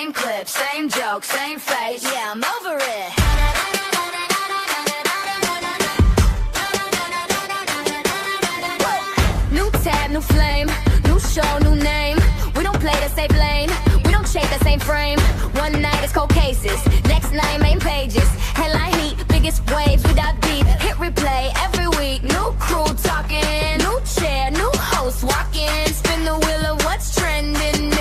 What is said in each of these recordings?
same clip, same joke, same face. Yeah, I'm over it. New tab, new flame, new show, new name. We don't play the same lane, we don't shake the same frame. One night it's cold cases, next night main pages. Headline heat, biggest waves without deep. Hit replay every week, new crew talking, new chair, new host walking. Spin the wheel of what's trending,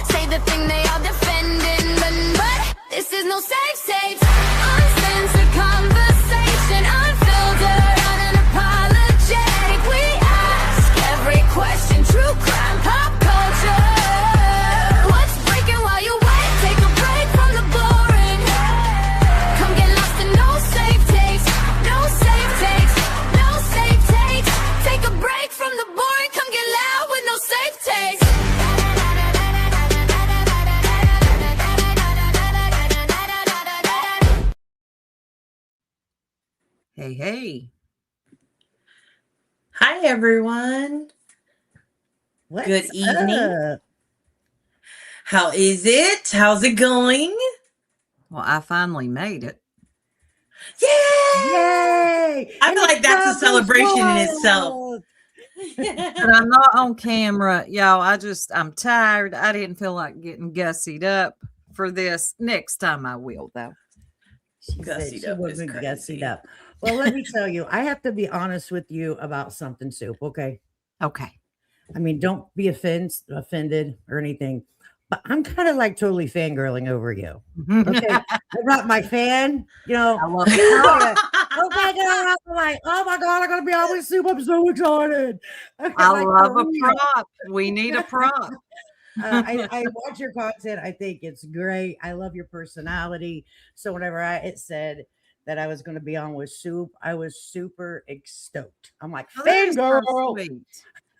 say the thing they all defending. But this is no safe tape, uncensored conversation, unfiltered, unapologetic. We ask every question, true crime, pop culture. What's breaking while you wait? Take a break from the boring. Come get lost in no safe takes, no safe takes, no safe takes. Take a break from the boring. Come get loud with no safe takes. Hey, hey. Hi, everyone. What's Good evening. up? How is it? How's it going? Well, I finally made it. Yay! Yay! I feel like that's a celebration in itself. But I'm not on camera, y'all. I'm tired. I didn't feel like getting gussied up for this. Next time I will, though. She said Gussied she up is wasn't crazy. gussied up. Well, let me tell you, I have to be honest with you about something, Soup, okay? Okay. I mean, don't be offended or anything, but I'm kind of like totally fangirling over you. Okay. I brought my fan, you know. I love Oh my God. I'm like, oh my God, I'm going to be on with Soup. I'm so excited. I Like, love for a real. prop. We need a prop. I watch your content. I think it's great. I love your personality. So whenever it said that I was going to be on with Soup, I was super stoked. I'm like, Oh, that is so fangirl. sweet.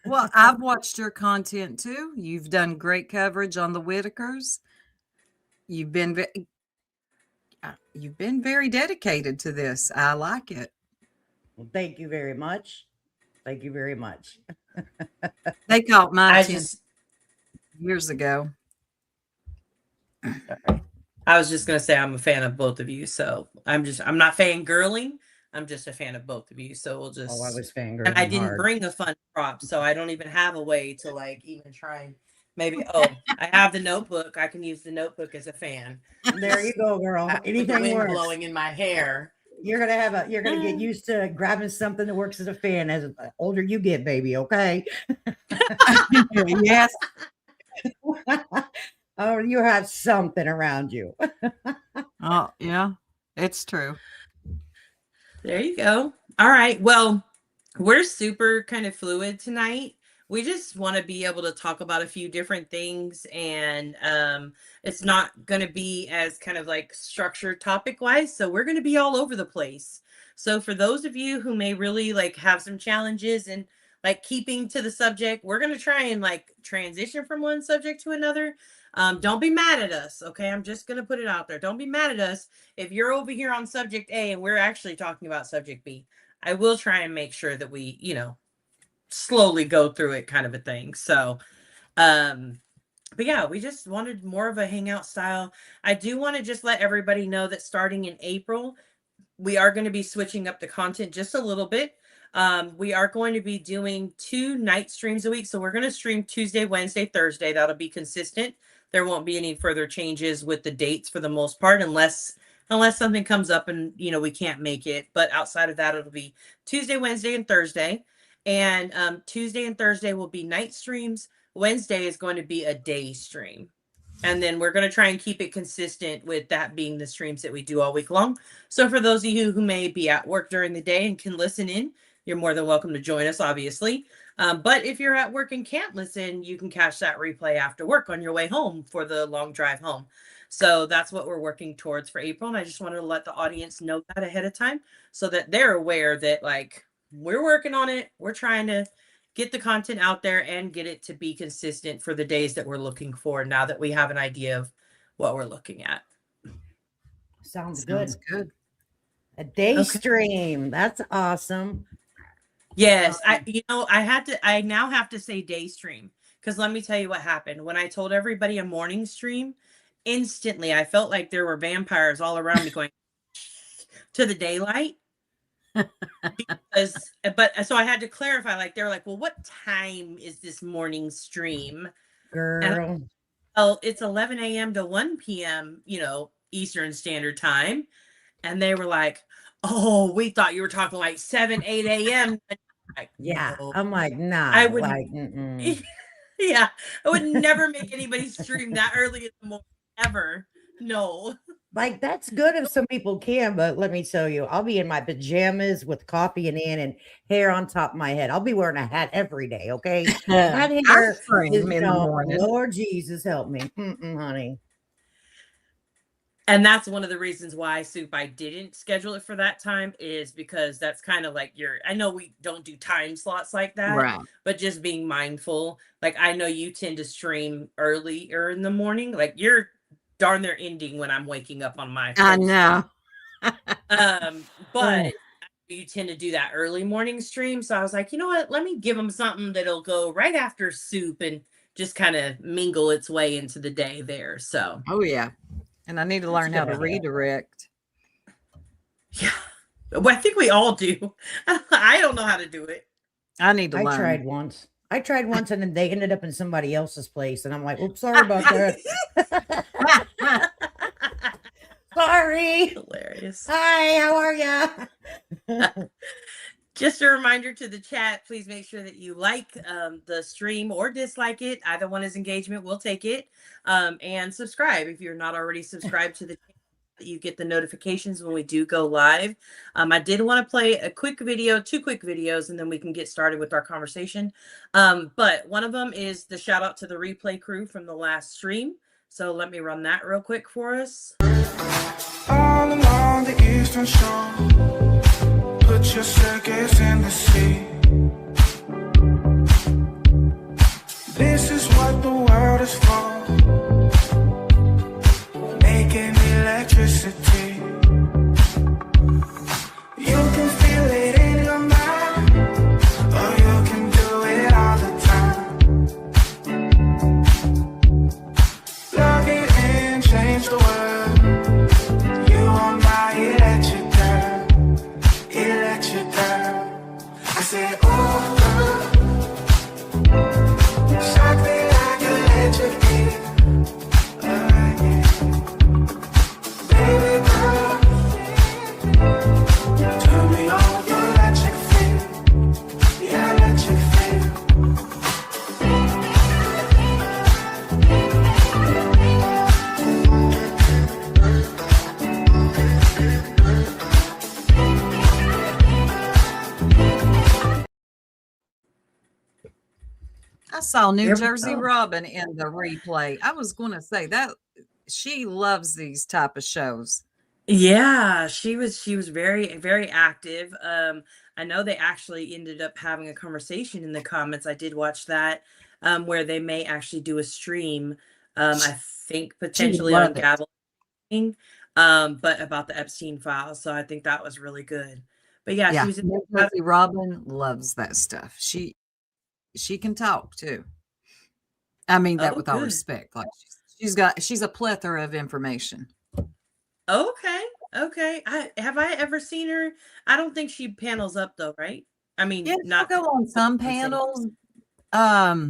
Well, I've watched your content too. You've done great coverage on the Whitakers. You've been very dedicated to this. I like it. Well, thank you very much. Thank you very much. They caught my I attention just, years ago. I was just gonna say I'm a fan of both of you, so I'm not fangirling. I'm just a fan of both of you. So we'll just. Oh, I was fangirling And I didn't hard. bring a fun prop, so I don't even have a way to like even try and maybe. Oh, I have the notebook. I can use the notebook as a fan. There you go, girl. With the Anything wind works. blowing in my hair. You're gonna get used to grabbing something that works as a fan as the older you get, baby. Okay. Yes. Oh, you have something around you. Oh, yeah. It's true. There you go. All right. Well, we're super kind of fluid tonight. We just want to be able to talk about a few different things, and it's not going to be as kind of like structured topic wise. So we're going to be all over the place. So for those of you who may really like have some challenges and like keeping to the subject, we're going to try and like transition from one subject to another. Don't be mad at us. Okay. I'm just going to put it out there. Don't be mad at us if you're over here on subject A and we're actually talking about subject B. I will try and make sure that we, slowly go through it kind of a thing. So, but yeah, we just wanted more of a hangout style. I do want to just let everybody know that starting in April, we are going to be switching up the content just a little bit. We are going to be doing 2 night streams a week. So we're going to stream Tuesday, Wednesday, Thursday. That'll be consistent. There won't be any further changes with the dates for the most part, unless something comes up and, we can't make it. But outside of that, it'll be Tuesday, Wednesday, and Thursday. And Tuesday and Thursday will be night streams. Wednesday is going to be a day stream. And then we're going to try and keep it consistent with that being the streams that we do all week long. So for those of you who may be at work during the day and can listen in, you're more than welcome to join us, obviously. But if you're at work and can't listen, you can catch that replay after work on your way home for the long drive home. So that's what we're working towards for April. And I just wanted to let the audience know that ahead of time so that they're aware that like we're working on it. We're trying to get the content out there and get it to be consistent for the days that we're looking for now that we have an idea of what we're looking at. Sounds good. Good. A day stream. That's awesome. Yes. I now have to say day stream because let me tell you what happened. When I told everybody a morning stream instantly I felt like there were vampires all around me going to the daylight. So I had to clarify, like, they were like, well, what time is this morning stream? Girl. Oh, it's 11 a.m. to 1 p.m., Eastern Standard Time. And they were like, oh, we thought you were talking like 7, 8 a.m. Like, Yeah. no, I'm like, nah, I wouldn't. like, mm-mm. Yeah, I would never make anybody stream that early in the morning, ever. No. Like, that's good if some people can, but let me tell you, I'll be in my pajamas with coffee in hand and hair on top of my head. I'll be wearing a hat every day, okay? That I hair stream is, in the morning. Lord Jesus, help me. Honey. And that's one of the reasons why, Soup, I didn't schedule it for that time, is because that's kind of like I know we don't do time slots like that, Right. but just being mindful. Like, I know you tend to stream earlier in the morning. Like, you're darn near ending when I'm waking up on my I post. know. But you tend to do that early morning stream. So I was like, you know what? Let me give them something that'll go right after Soup and just kind of mingle its way into the day there. So, Oh, yeah. And I need to learn how to redirect. yeah. Well, I think we all do. I don't know how to do it. I need to learn. I tried once and then they ended up in somebody else's place. And I'm like, oops, sorry about that. Sorry. Hilarious. Hi, how are you? Just a reminder to the chat, please make sure that you like the stream or dislike it. Either one is engagement. We'll take it. And subscribe if you're not already subscribed to the channel. You get the notifications when we do go live. I did want to play a quick video, 2 quick videos, and then we can get started with our conversation. But one of them is the shout out to the replay crew from the last stream. So let me run that real quick for us. All along the eastern shore, put your circus in the sea. This is what the world is for. Making electricity. You can feel it in your mind, or you can do it all the time. Plug it in, change the world. You are my electric girl. I say, oh, shock me like electric. I saw New Jersey Robin in the replay. I was going to say that she loves these type of shows. Yeah, she was very, very active. I know they actually ended up having a conversation in the comments. I did watch that, where they may actually do a stream. I think potentially on Gabbling, but about the Epstein files. So I think that was really good. But yeah, she was New Jersey Robin loves that stuff. She can talk too. I mean that with all respect. Like she's a plethora of information. Okay. Have I ever seen her? I don't think she panels up though, right? I mean, not go on some panels. Yeah,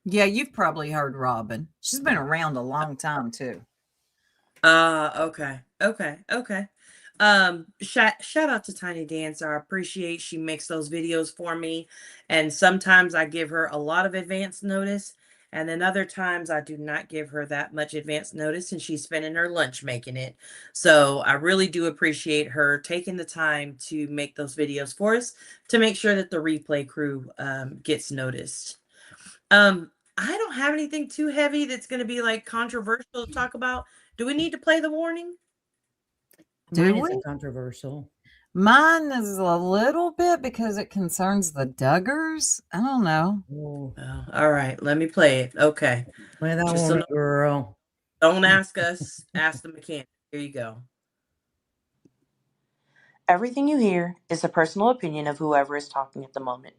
you've probably heard Robin. She's been around a long time too. Okay. Shout out to Tiny Dancer. I appreciate she makes those videos for me. And sometimes I give her a lot of advance notice. And then other times I do not give her that much advance notice and she's spending her lunch making it. So I really do appreciate her taking the time to make those videos for us to make sure that the replay crew gets noticed. I don't have anything too heavy that's going to be like controversial to talk about. Do we need to play the warning? Mine isn't controversial. Mine is a little bit because it concerns the Duggars. I don't know. Oh, all right, let me play it. Okay. Play that one, girl. Don't ask us, ask the mechanic. Here you go. Everything you hear is the personal opinion of whoever is talking at the moment.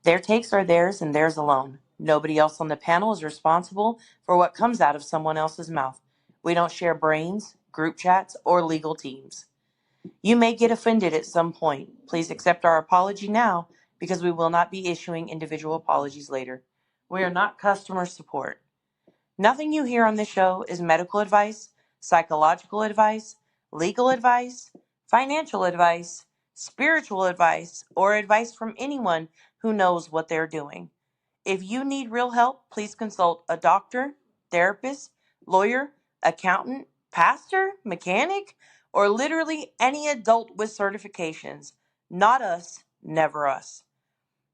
Their takes are theirs and theirs alone. Nobody else on the panel is responsible for what comes out of someone else's mouth. We don't share brains, group chats, or legal teams. You may get offended at some point. Please accept our apology now because we will not be issuing individual apologies later. We are not customer support. Nothing you hear on this show is medical advice, psychological advice, legal advice, financial advice, spiritual advice, or advice from anyone who knows what they're doing. If you need real help, please consult a doctor, therapist, lawyer, accountant, pastor, mechanic, or literally any adult with certifications. Not us, never us.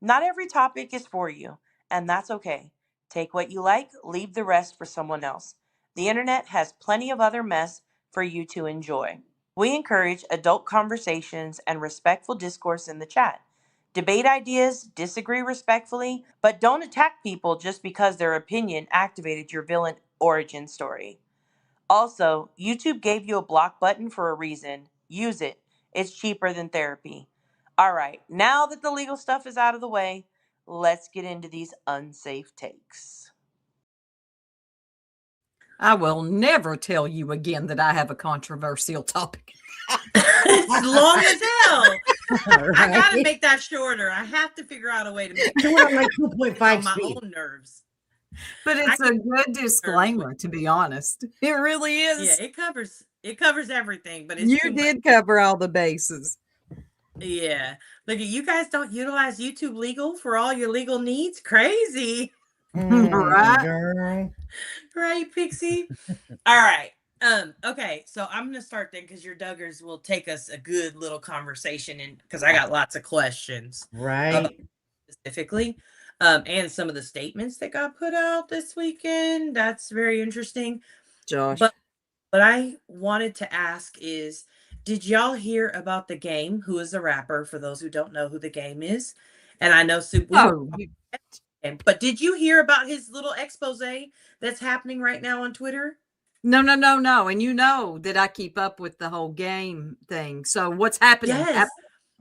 Not every topic is for you, and that's okay. Take what you like, leave the rest for someone else. The internet has plenty of other mess for you to enjoy. We encourage adult conversations and respectful discourse in the chat. Debate ideas, disagree respectfully, but don't attack people just because their opinion activated your villain origin story. Also, YouTube gave you a block button for a reason. Use it. It's cheaper than therapy. All right, now that the legal stuff is out of the way, let's get into these unsafe takes. I will never tell you again that I have a controversial topic. It's long as hell. Right. I gotta make that shorter. I have to figure out a way to make Do it on like 2.5 on my speed. own nerves. But it's a good disclaimer, to be honest. It really is. Yeah, it covers everything, but it's You too much. did cover all the bases. Yeah. Look, you guys don't utilize YouTube Legal for all your legal needs? Crazy. Right. Girl. Right, Pixie? All right. Okay, so I'm gonna start then because your Duggars will take us a good little conversation and because I got lots of questions Right. specifically. And some of the statements that got put out this weekend. That's very interesting. Josh. But what I wanted to ask is, did y'all hear about The Game, who is a rapper, for those who don't know who The Game is? And I know but did you hear about his little expose that's happening right now on Twitter? No. And you know that I keep up with the whole game thing. So what's happening? Yes.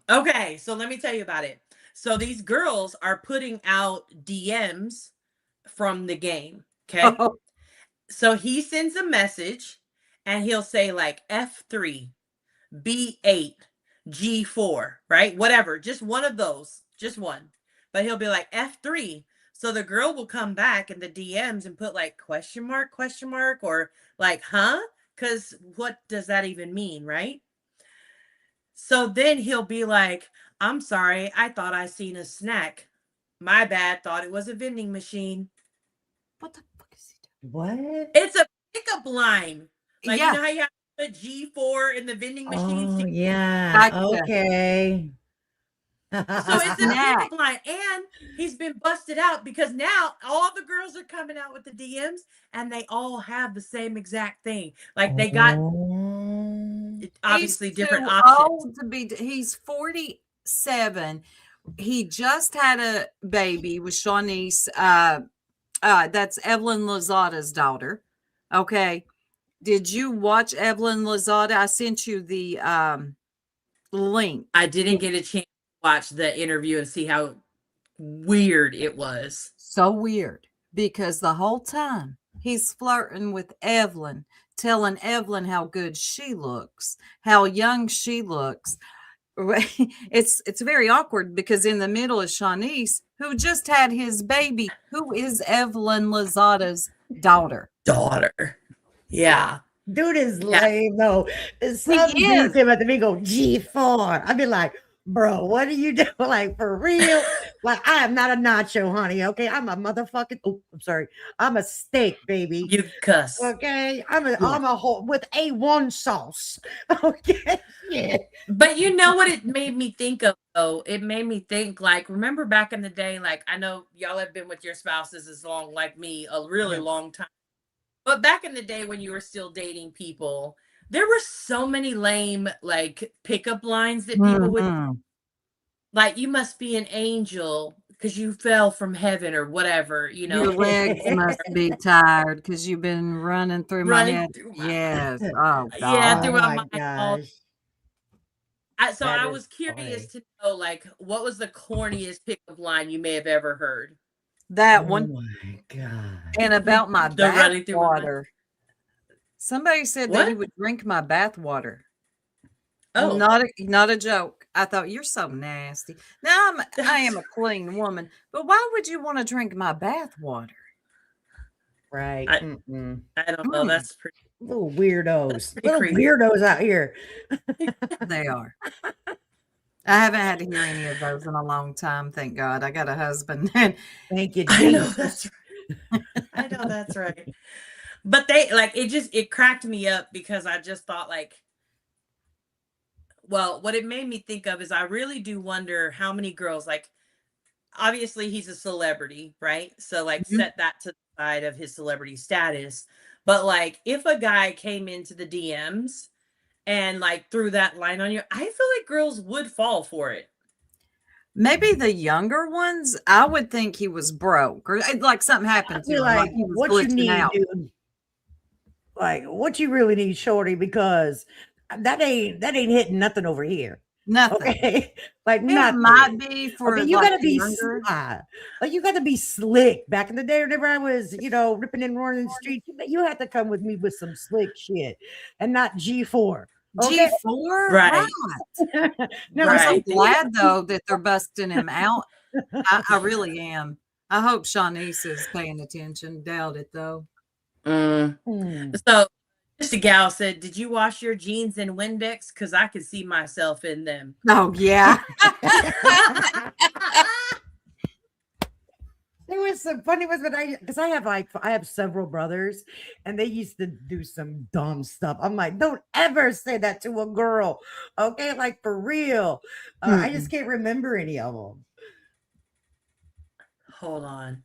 Okay, so let me tell you about it. So these girls are putting out DMs from The Game. Okay. Oh. So he sends a message and he'll say like F3, B8, G4, right? Whatever. Just one of those. Just one. But he'll be like F3. So the girl will come back in the DMs and put like question mark, or like, huh? Because what does that even mean, right? So then he'll be like, I'm sorry, I thought I seen a snack. My bad, thought it was a vending machine. What the fuck is he doing? What? It's a pickup line. Like, Yeah. you know how you have to put G4 in the vending machines? Oh, yeah. Gotcha. Okay. So it's a pickup line, and he's been busted out because now all the girls are coming out with the DMs, and they all have the same exact thing. Like they got obviously He's different too options. old to be. He's 47. He just had a baby with Shawnice. That's Evelyn Lozada's daughter. Okay. Did you watch Evelyn Lozada? I sent you the link. I didn't get a chance to watch the interview and see how weird it was. So weird because the whole time he's flirting with Evelyn, telling Evelyn how good she looks, how young she looks. It's very awkward because in the middle is Shawnice, who just had his baby, who is Evelyn Lozada's daughter. Yeah. Dude is lame though. Some dude came at the go G4. I'd be like, bro, what are you doing? Like for real? Like I am not a nacho, honey. Okay, I'm a motherfucking. Oh, I'm sorry. I'm a steak, baby. You cuss. Okay, I'm a whole with A1 sauce. Okay. Yeah. But you know what it made me think of though? It made me think like, remember back in the day, like I know y'all have been with your spouses as long like me, a really long time. But back in the day when you were still dating people, there were so many lame like pickup lines that people would like, you must be an angel because you fell from heaven or whatever, you know. Your legs must be tired because you've been running through my head. Yes. Oh, God. Yeah, throughout my my gosh. I was curious to know, like, what was the corniest pickup line you may have ever heard? That Oh one. my God. And about my The bath running through my mind. water. Somebody said that What? he would drink my bath water. Oh, Not a joke. I thought you're so nasty. Now I am a clean woman, but why would you want to drink my bath water? Right. I Mm-mm. don't know. That's pretty. Little weirdos. pretty Little creepy. weirdos out here. They are. I haven't had to hear any of those in a long time. Thank God. I got a husband. And Thank you, I know Jesus. that's right. I know that's right. But they like it cracked me up because I just thought like, well, what it made me think of is I really do wonder how many girls, like, obviously he's a celebrity, right? So like Mhm. set that to the side of his celebrity status. But like if a guy came into the DMs and like threw that line on you, I feel like girls would fall for it. maybe the younger ones, I would think he was broke or like something happened I'd to be him. like, He was what you glitching need, out. dude? Like, what you really need, shorty? Because that ain't hitting nothing over here. Nothing. Okay, like It nothing. might be for Okay, you like gotta the be younger. sly. Like you gotta be slick. Back in the day, whenever I was, ripping and roaring in the street, you had to come with me with some slick shit and not G4. Okay, G4? Right. now I'm so Right. glad though that they're busting him out. I really am. I hope Shanice is paying attention. Doubt it though. So just a gal said, did you wash your jeans in Windex? Because I could see myself in them. Oh yeah. There was some funny ones, but I have several brothers, and they used to do some dumb stuff. I'm like, don't ever say that to a girl, okay? Like for real. I just can't remember any of them. Hold on.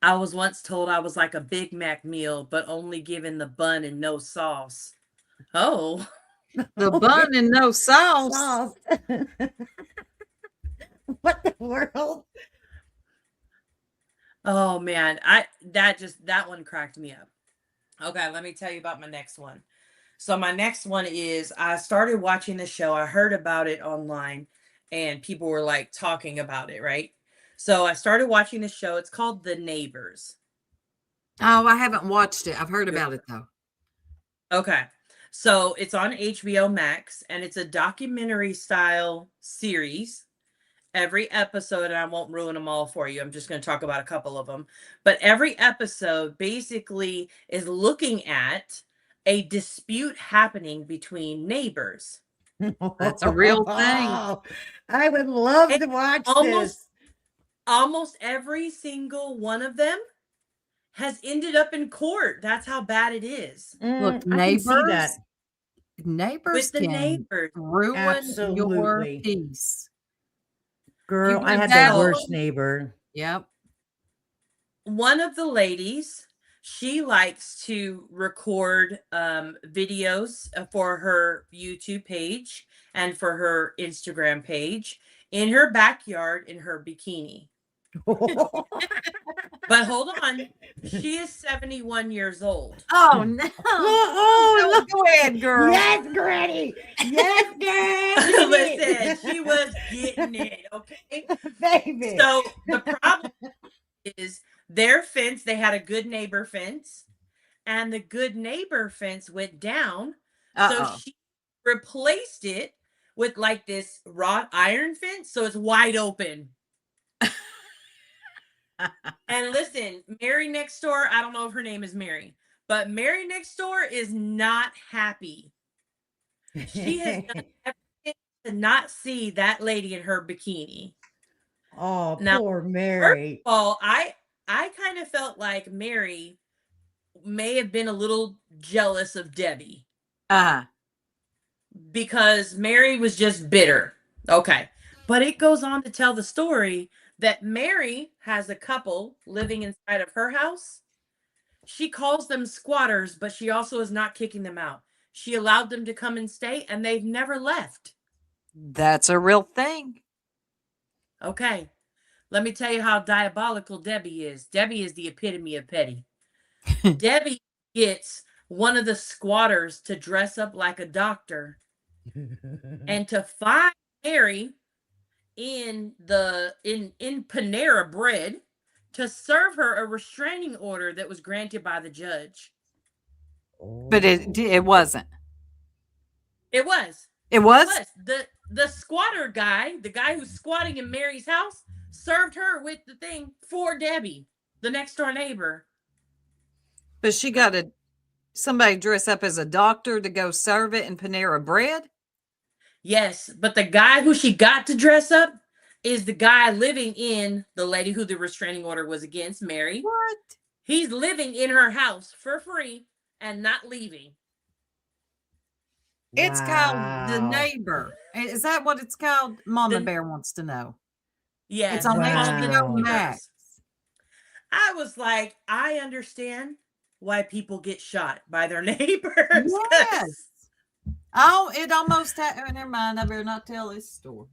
I was once told I was like a Big Mac meal, but only given the bun and no sauce. Oh. The bun and no sauce. Sauce. What the world? Oh man, that one cracked me up. Okay, let me tell you about my next one. So my next one is I started watching the show. I heard about it online and people were like talking about it, right? So I started watching the show. It's called The Neighbors. Oh, I haven't watched it. I've heard about it though. Okay. So it's on HBO Max and it's a documentary style series. Every episode, and I won't ruin them all for you. I'm just going to talk about a couple of them. But every episode basically is looking at a dispute happening between neighbors. That's a real thing. I would love And to watch this. Almost every single one of them has ended up in court. That's how bad it is. Look, I can see that. neighbors With the can neighbors. ruin your Absolutely. peace. Girl, You I can had tell. the worst neighbor. Yep. One of the ladies, she likes to record videos for her YouTube page and for her Instagram page in her backyard in her bikini. But hold on, she is 71 years old. Oh no. Oh, Go ahead, girl. yes, Granny. Yes, Granny. Listen, she was getting it, okay? Baby. So the problem is their fence, they had a good neighbor fence, and the good neighbor fence went down. So she replaced it with like this wrought iron fence, so it's wide open. And listen, Mary next door, I don't know if her name is Mary, but Mary next door is not happy. She has done everything to not see that lady in her bikini. Oh, Now, poor First Mary. of all, I kind of felt like Mary may have been a little jealous of Debbie because Mary was just bitter. Okay. But it goes on to tell the story that Mary has a couple living inside of her house. She calls them squatters, but she also is not kicking them out. She allowed them to come and stay, and they've never left. That's a real thing. Okay. Let me tell you how diabolical Debbie is. Debbie is the epitome of petty. Debbie gets one of the squatters to dress up like a doctor and to find Mary in Panera Bread to serve her a restraining order that was granted by the judge. But it wasn't. It was. It was? It was. The squatter guy, the guy who's squatting in Mary's house, served her with the thing for Debbie, the next door neighbor. But she got somebody dress up as a doctor to go serve it in Panera Bread? Yes, but the guy who she got to dress up is the guy living in the lady who the restraining order was against, Mary. What? He's living in her house for free and not leaving. It's called The Neighbor. Is that what it's called? Mama Bear wants to know. Yeah. It's on HBO Max. I was like, I understand why people get shot by their neighbors. Yes. Oh, it almost never mind. I better not tell this story.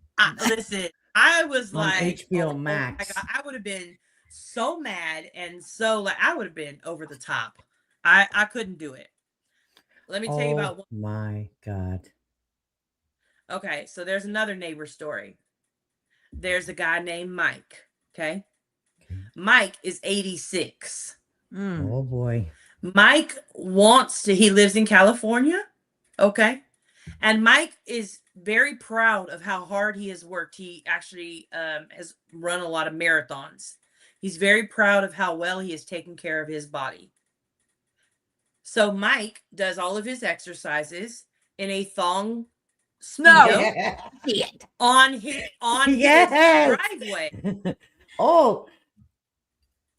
Listen, I was on like, HBO Max. My God, I would have been so mad and so like I would have been over the top. I couldn't do it. Let me tell you about one. My God. Okay, so there's another neighbor story. There's a guy named Mike. Okay. Mike is 86. Oh boy. Mike he lives in California. Okay. And Mike is very proud of how hard he has worked. He actually has run a lot of marathons. He's very proud of how well he has taken care of his body. So Mike does all of his exercises in a thong speedo on his driveway. Oh,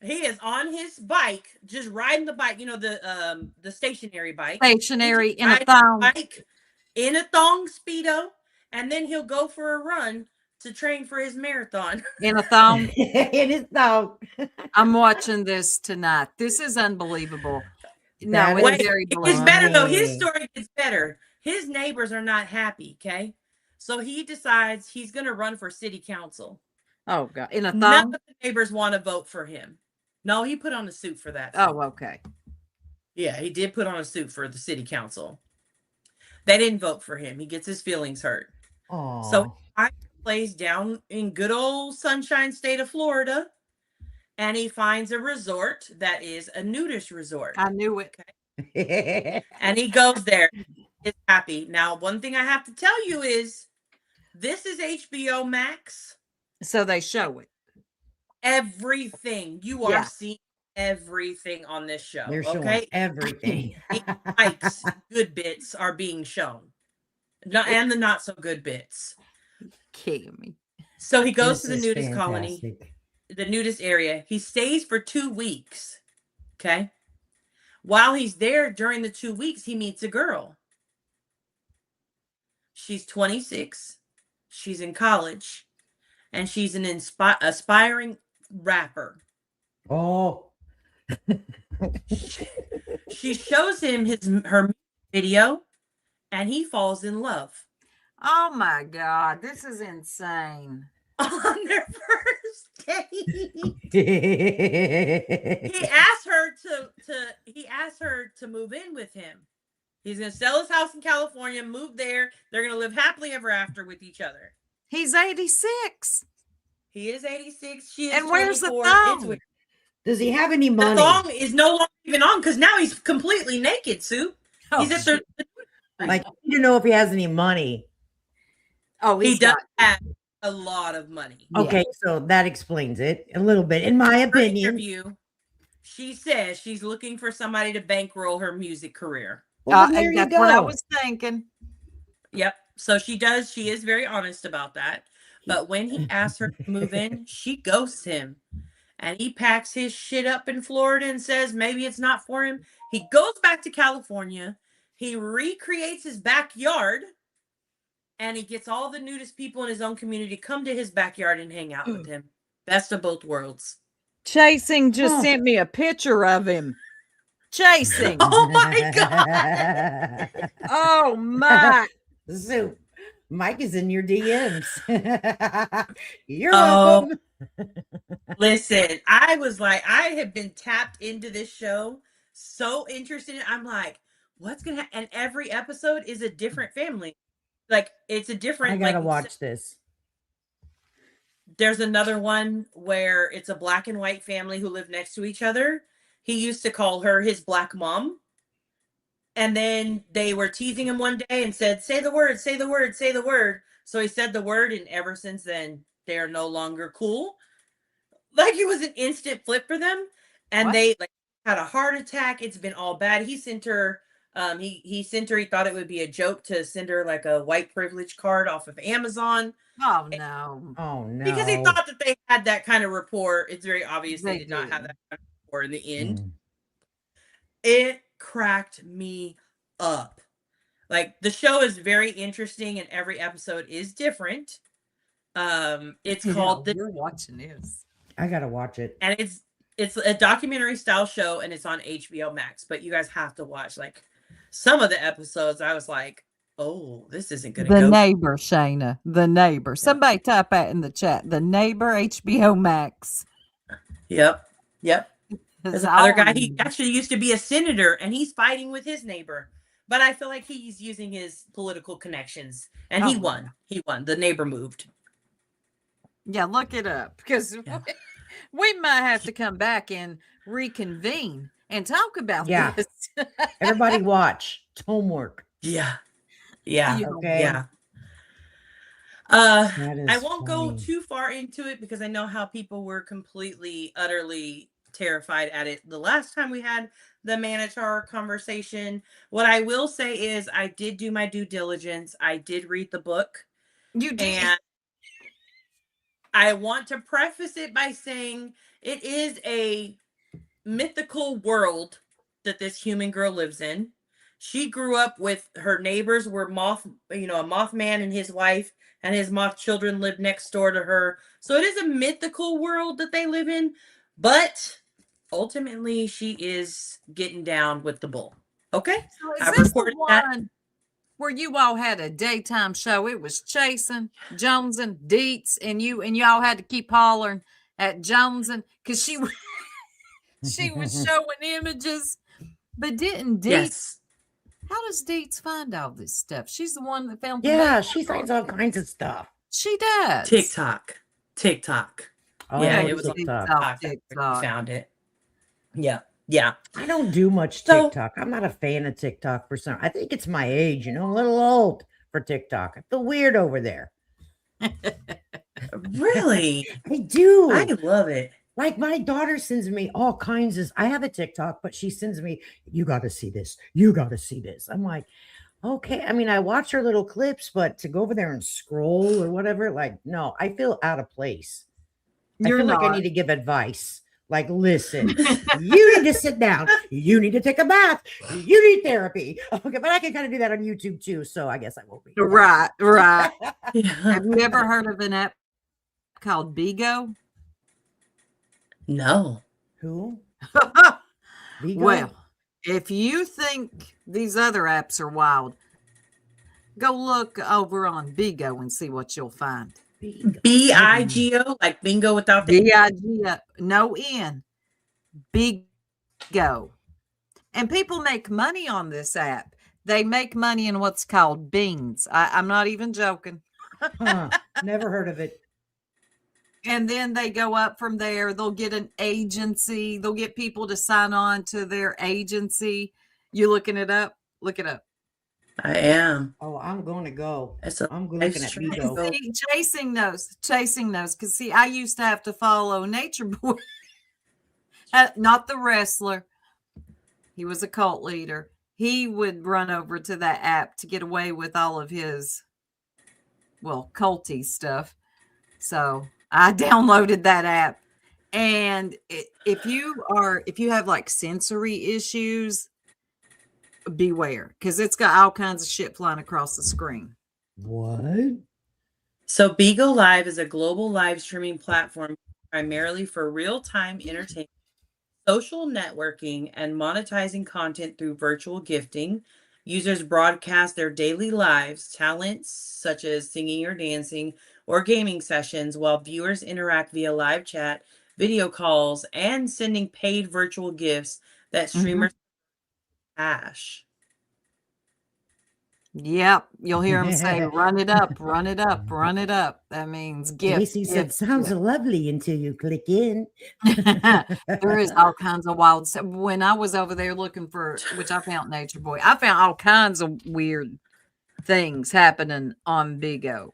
he is on his bike, just riding the bike. You know, the stationary bike. Stationary in a thong. Bike in a thong speedo, and then he'll go for a run to train for his marathon. In a thong. In his thong. I'm watching this tonight. This is unbelievable. No, it's very it's better though. His story gets better. His neighbors are not happy. Okay, so he decides he's going to run for city council. Oh God! In a thong. None of the neighbors want to vote for him. No, he put on a suit for that. Oh, okay. Yeah, he did put on a suit for the city council. They didn't vote for him. He gets his feelings hurt. Aww. So I plays down in good old Sunshine State of Florida, and he finds a resort that is a nudist resort. I knew it. Okay. And he goes there. He's happy. Now, one thing I have to tell you is this is HBO Max. So they show it. Everything. You are seeing everything on this show. They're showing everything. Mike's good bits are being shown. And the not so good bits. Kidding me. So he goes to the nudist colony, the nudist area. He stays for 2 weeks. Okay. While he's there during the 2 weeks, he meets a girl. She's 26. She's in college. And she's an aspiring rapper. Oh. She shows him her video, and he falls in love. Oh my God, this is insane. On their first date, he asked her to move in with him. He's gonna sell his house in California, move there. They're gonna live happily ever after with each other. He's 86. He is 86. She is. And where's the 24. thong? Does he have any money? The thong is no longer even on because now he's completely naked, Sue. He's at the like, I need to know if he has any money. Oh, he does have a lot of money. Okay, so that explains it a little bit, in my opinion. Interview, she says she's looking for somebody to bankroll her music career. Well, that's what I was thinking. Yep. So she does. She is very honest about that. But when he asks her to move in, she ghosts him. And he packs his shit up in Florida and says maybe it's not for him. He goes back to California. He recreates his backyard. And he gets all the nudist people in his own community come to his backyard and hang out with him. Best of both worlds. Chasing just sent me a picture of him. Chasing. Oh my God. Oh my. Soup. Mike is in your DMs. You're welcome. Listen, I was like, I have been tapped into this show, so interested in it. I'm like, what's gonna happen? And every episode is a different family. like it's a I different gotta like watch this. there's another one where it's a black and white family who live next to each other. He used to call her his black mom. And then they were teasing him one day and said, say the word, say the word, say the word. So he said the word, and ever since then, they are no longer cool. Like it was an instant flip for them. And What? they like had a heart attack. It's been all bad. He sent her, he sent her, he thought it would be a joke to send her like a white privilege card off of Amazon. Oh no. Oh Because he no. thought that they had that kind of rapport. It's very obvious they They did not have do. that kind of rapport in the end. Mm. It cracked me up. Like the show is very interesting and every episode is different. It's called You're watching this. I gotta watch it. and it's a documentary style show and it's on HBO Max, but you guys have to watch like some of the episodes. I was like, oh, this isn't gonna The go. Neighbor, Shayna. The Neighbor. Somebody type that in the chat. The Neighbor HBO Max. Yep. There's It's another all guy. He new. actually used to be a senator and he's fighting with his neighbor. But I feel like he's using his political connections and he Oh, won. He won. The neighbor moved. Yeah, look it up because Yeah. we might have to come back and reconvene and talk about Yeah. this. Everybody watch. It's homework. Yeah. Yeah. Yeah. Okay. Yeah. That is I won't go funny. too far into it because I know how people were completely, utterly terrified at it the last time we had the Manitar conversation. What I will say is I did do my due diligence. I did read the book. You did. And I want to preface it by saying it is a mythical world that this human girl lives in. She grew up with her neighbors were a Mothman and his wife and his moth children lived next door to her. So it is a mythical world that they live in, but ultimately she is getting down with the bull. Okay? So is I this the reported that. one where you all had a daytime show? It was chasing Jones and Dietz, and you all had to keep hollering at Jones and because she was showing images, but didn't Dietz? Yes. How does Dietz find all this stuff? She's the one that found. Yeah, she finds all kinds of stuff. She does. TikTok. Oh, Yeah, no, it was on TikTok. TikTok. We found it. Yeah. I don't do much So- TikTok. I'm not a fan of TikTok for some. I think it's my age, I'm a little old for TikTok. I feel weird over there. Really? I do. I love it. Like my daughter sends me all kinds of. I have a TikTok, but she sends me, you got to see this. You got to see this. I'm like, okay. I mean, I watch her little clips, but to go over there and scroll or whatever, like, no, I feel out of place. You're I feel like I not. need to give advice. Like, listen, you need to sit down. You need to take a bath. You need therapy. Okay, but I can kind of do that on YouTube too. So I guess I won't be. Right. Have Yeah. you ever heard of an app called Bigo? No. Who? Vigo? Well, if you think these other apps are wild, go look over on Bigo and see what you'll find. BIGO, like bingo without the BIGO, no N, Bigo. And people make money on this app. They make money in what's called beans. I'm not even joking. Huh, never heard of it. And then they go up from there. They'll get an agency. They'll get people to sign on to their agency. You looking it up? Look it up. I am. Oh, I'm going to go. It's a I'm nice looking at try. Vigo. See, chasing those. Because see, I used to have to follow Nature Boy, not the wrestler. He was a cult leader. He would run over to that app to get away with all of his, culty stuff. So I downloaded that app, and if you have like sensory issues, beware, because it's got all kinds of shit flying across the screen. What? So Bigo Live is a global live streaming platform primarily for real-time entertainment, social networking, and monetizing content through virtual gifting. Users broadcast their daily lives, talents such as singing or dancing, or gaming sessions, while viewers interact via live chat, video calls, and sending paid virtual gifts that streamers cash. Yep. You'll hear him say, run it up, run it up, run it up. That means gift. JC said, sounds lovely until you click in. There is all kinds of wild stuff. When I was over there looking for, which I found Nature Boy, I found all kinds of weird things happening on Big O.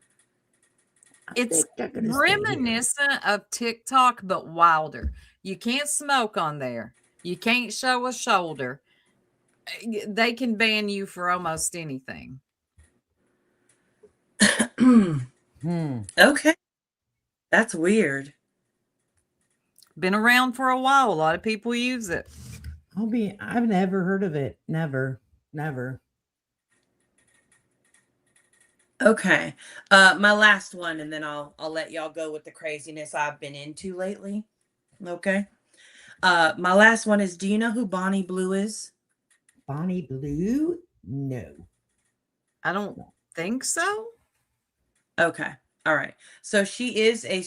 It's reminiscent of TikTok, but wilder. You can't smoke on there. You can't show a shoulder. They can ban you for almost anything. Okay. That's weird. Been around for a while. A lot of people use it. I've never heard of it. Never. Okay. My last one, and then I'll let y'all go with the craziness I've been into lately. Okay. My last one is, do you know who Bonnie Blue is? Bonnie Blue? No. I don't think so. Okay. All right. So she is a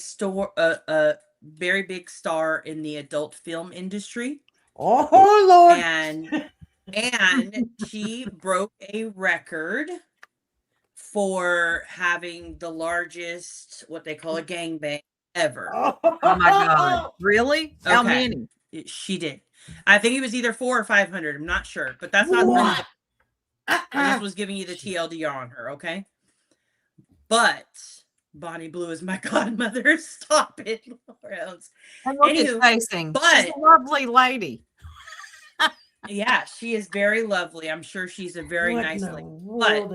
very big star in the adult film industry. Oh Lord. And she broke a record for having the largest, what they call a gangbang ever. Oh my God. Really? How Okay. many? She did. I think it was either 400 or 500. I'm not sure, but that's not the I just was giving you the TLDR on her, okay? But Bonnie Blue is my godmother. Stop it, Lawrence. And look at facing. She's a lovely lady. Yeah, she is very lovely. I'm sure she's a very nice lady. But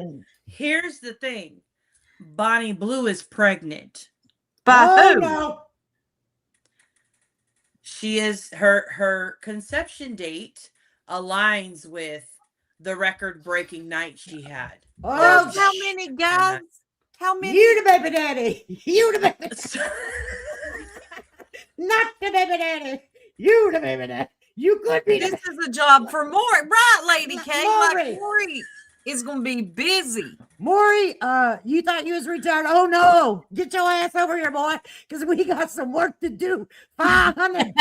here's the thing. Bonnie Blue is pregnant. By who? No. She is her conception date aligns with the record-breaking night she had. Oh, how many guys? How many? You the baby daddy. You the baby daddy. Not the baby daddy. You the baby daddy. You could be. This is a job for Maury, right, Lady K? Maury. Like Maury is gonna be busy. Maury, you thought you was retired. Oh no, get your ass over here, boy, because we got some work to do. 500.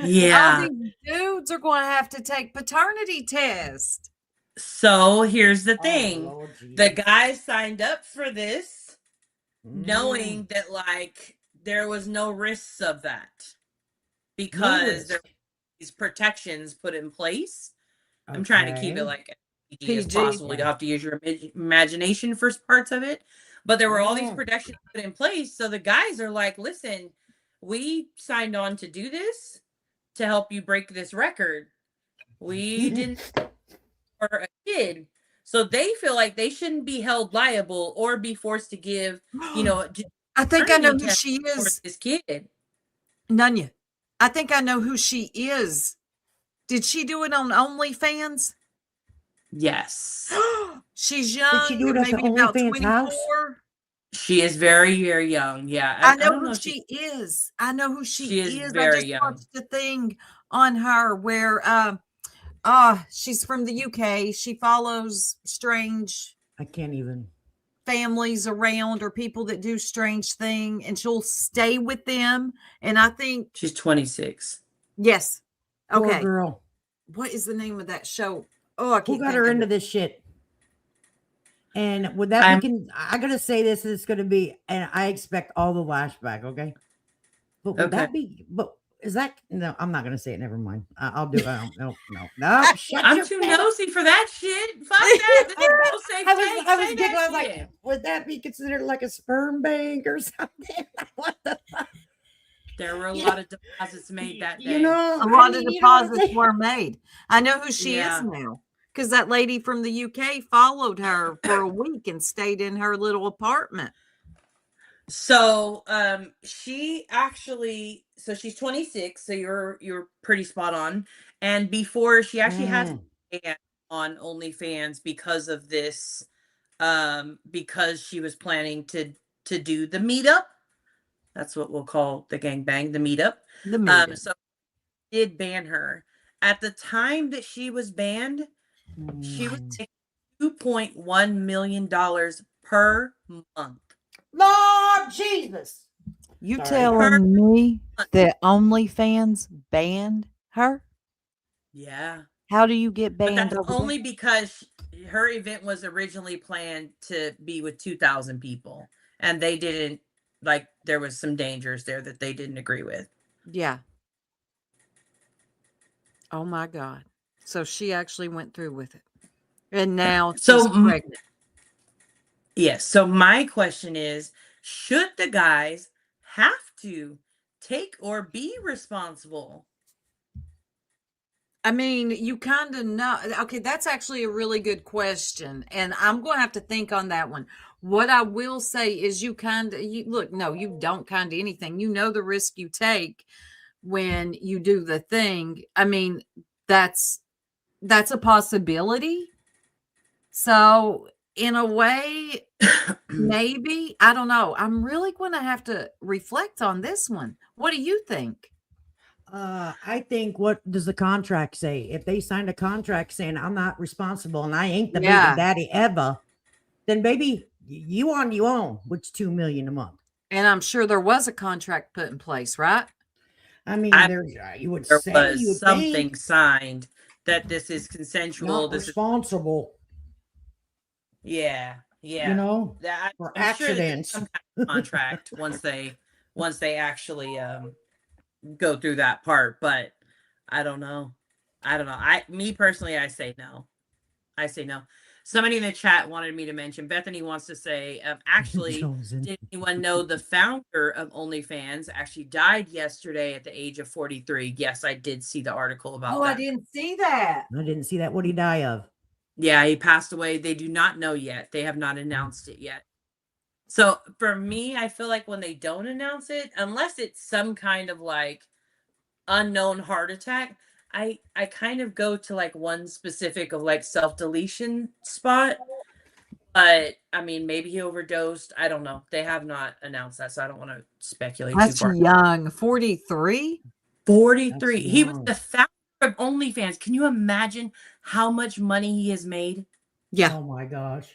Yeah. All these dudes are going to have to take paternity tests. So here's the thing. Oh, the guys signed up for this knowing that like there was no risks of that because there were these protections put in place. I'm trying to keep it like as PG as possible. You have to use your imagination for parts of it. But there were all these protections put in place. So the guys are like, listen, we signed on to do this to help you break this record. We didn't for a kid. So they feel like they shouldn't be held liable or be forced to give, I think I know who she for is. this kid. Nunya. I think I know who she is. Did she do it on OnlyFans? Yes. She's young. Did she do it maybe on about OnlyFans 24. house? She is very, very young. Yeah. I know who she is. I know who she is. Very I just young. watched the thing on her where she's from the UK. She follows strange I can't even. families around or people that do strange thing, and she'll stay with them. And I think She's 26. yes. Poor Okay. girl. What is the name of that show? Oh, I can't. Who got her into this shit? And would that be? I gotta say this is gonna be, and I expect all the lashback. Okay, but would that be? But is that? No, I'm not gonna say it. Never mind. I'll do it. No. I'm too nosy for that shit. Fuck that. This is no safe space. I was giggling. I was like, would that be considered like a sperm bank or something? What the fuck? There were a lot of deposits made that day. A lot of deposits were made. I know who she is now because that lady from the UK followed her for a week and stayed in her little apartment. So she's 26, so you're pretty spot on. And before she actually had on OnlyFans because of this, because she was planning to do the meetup. That's what we'll call the gangbang, the meetup. The meetup. So did ban her. At the time that she was banned, she was taking $2.1 million per month. Lord Jesus. You telling me that OnlyFans banned her? Yeah. How do you get But banned that's over only because her event was originally planned to be with 2,000 people, and they didn't, like, there was some dangers there that they didn't agree with. Yeah. Oh my God. So she actually went through with it. And now she's So, pregnant. yes. So my question is, should the guys have to take or be responsible? I mean, you kind of know. Okay, that's actually a really good question. And I'm going to have to think on that one. What I will say is you look, no, you don't kind of anything. You know the risk you take when you do the thing. I mean, that's a possibility. So in a way, maybe, I don't know. I'm really going to have to reflect on this one. What do you think? I think, what does the contract say? If they signed a contract saying I'm not responsible and I ain't the Yeah. baby daddy ever, then baby, you on your own, which $2 million a month. And I'm sure there was a contract put in place, right? I mean, you would There say, you was would something think, signed that this is consensual. not This responsible, is, yeah. you know, That for I'm sure that there's accidents. some kind of contract once they actually go through that part. But I don't know. Me personally, I say no. Somebody in the chat wanted me to mention, Bethany wants to say, actually, did anyone know the founder of OnlyFans actually died yesterday at the age of 43? Yes, I did see the article about that. I didn't see that. I didn't see that. What did he die of? Yeah, he passed away. They do not know yet. They have not announced it yet. So for me, I feel like when they don't announce it, unless it's some kind of like unknown heart attack, I kind of go to like one specific of like self-deletion spot. But I mean, maybe he overdosed. I don't know. They have not announced that, so I don't want to speculate That's too far. young. 43? 43. That's He was young. the founder of OnlyFans. Can you imagine how much money he has made? Yeah. Oh my gosh.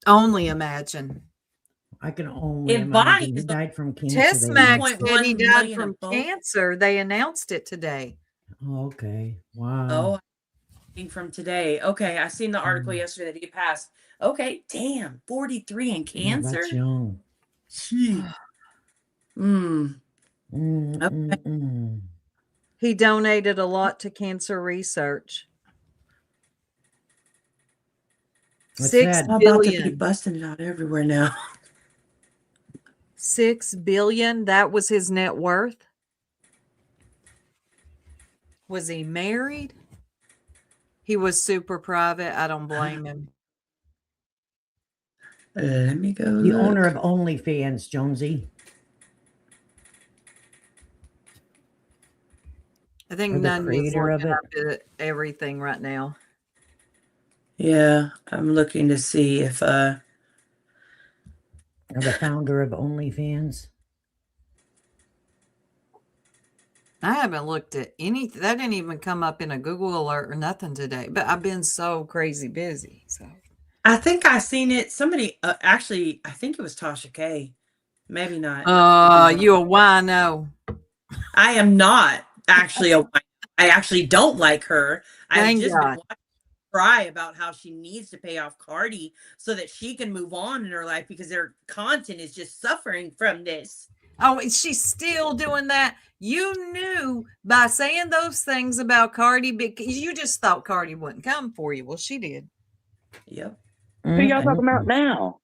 Only imagine. I can only It imagine. buys He the died from cancer. Test they Max announced it. said he 2.1 died million from of both. cancer. They announced it today. Oh, okay. Wow. Oh, from today. Okay, I seen the article yesterday that he passed. Okay, damn, 43 and Yeah, cancer. that's young. Gee. He donated a lot to cancer research. What's 6 that? I'm about to be billion. busting it out everywhere now. 6 billion. That was his net worth. Was he married? He was super private. I don't blame him. Let me go. The owner of OnlyFans, Jonesy. I think Or the none is creator of looking it. up at everything right now. Yeah, I'm looking to see if Or the founder of OnlyFans. I haven't looked at anything. That didn't even come up in a Google alert or nothing today. But I've been so crazy busy. So I think I seen it. Somebody actually, I think it was Tasha K. Maybe not. you a wino. I am not actually a. I actually don't like her. I've Thank just God. been watching her cry about how she needs to pay off Cardi so that she can move on in her life because their content is just suffering from this. Oh, is she still doing that? You knew by saying those things about Cardi because you just thought Cardi wouldn't come for you. Well, she did. Yep. Who y'all talking about now?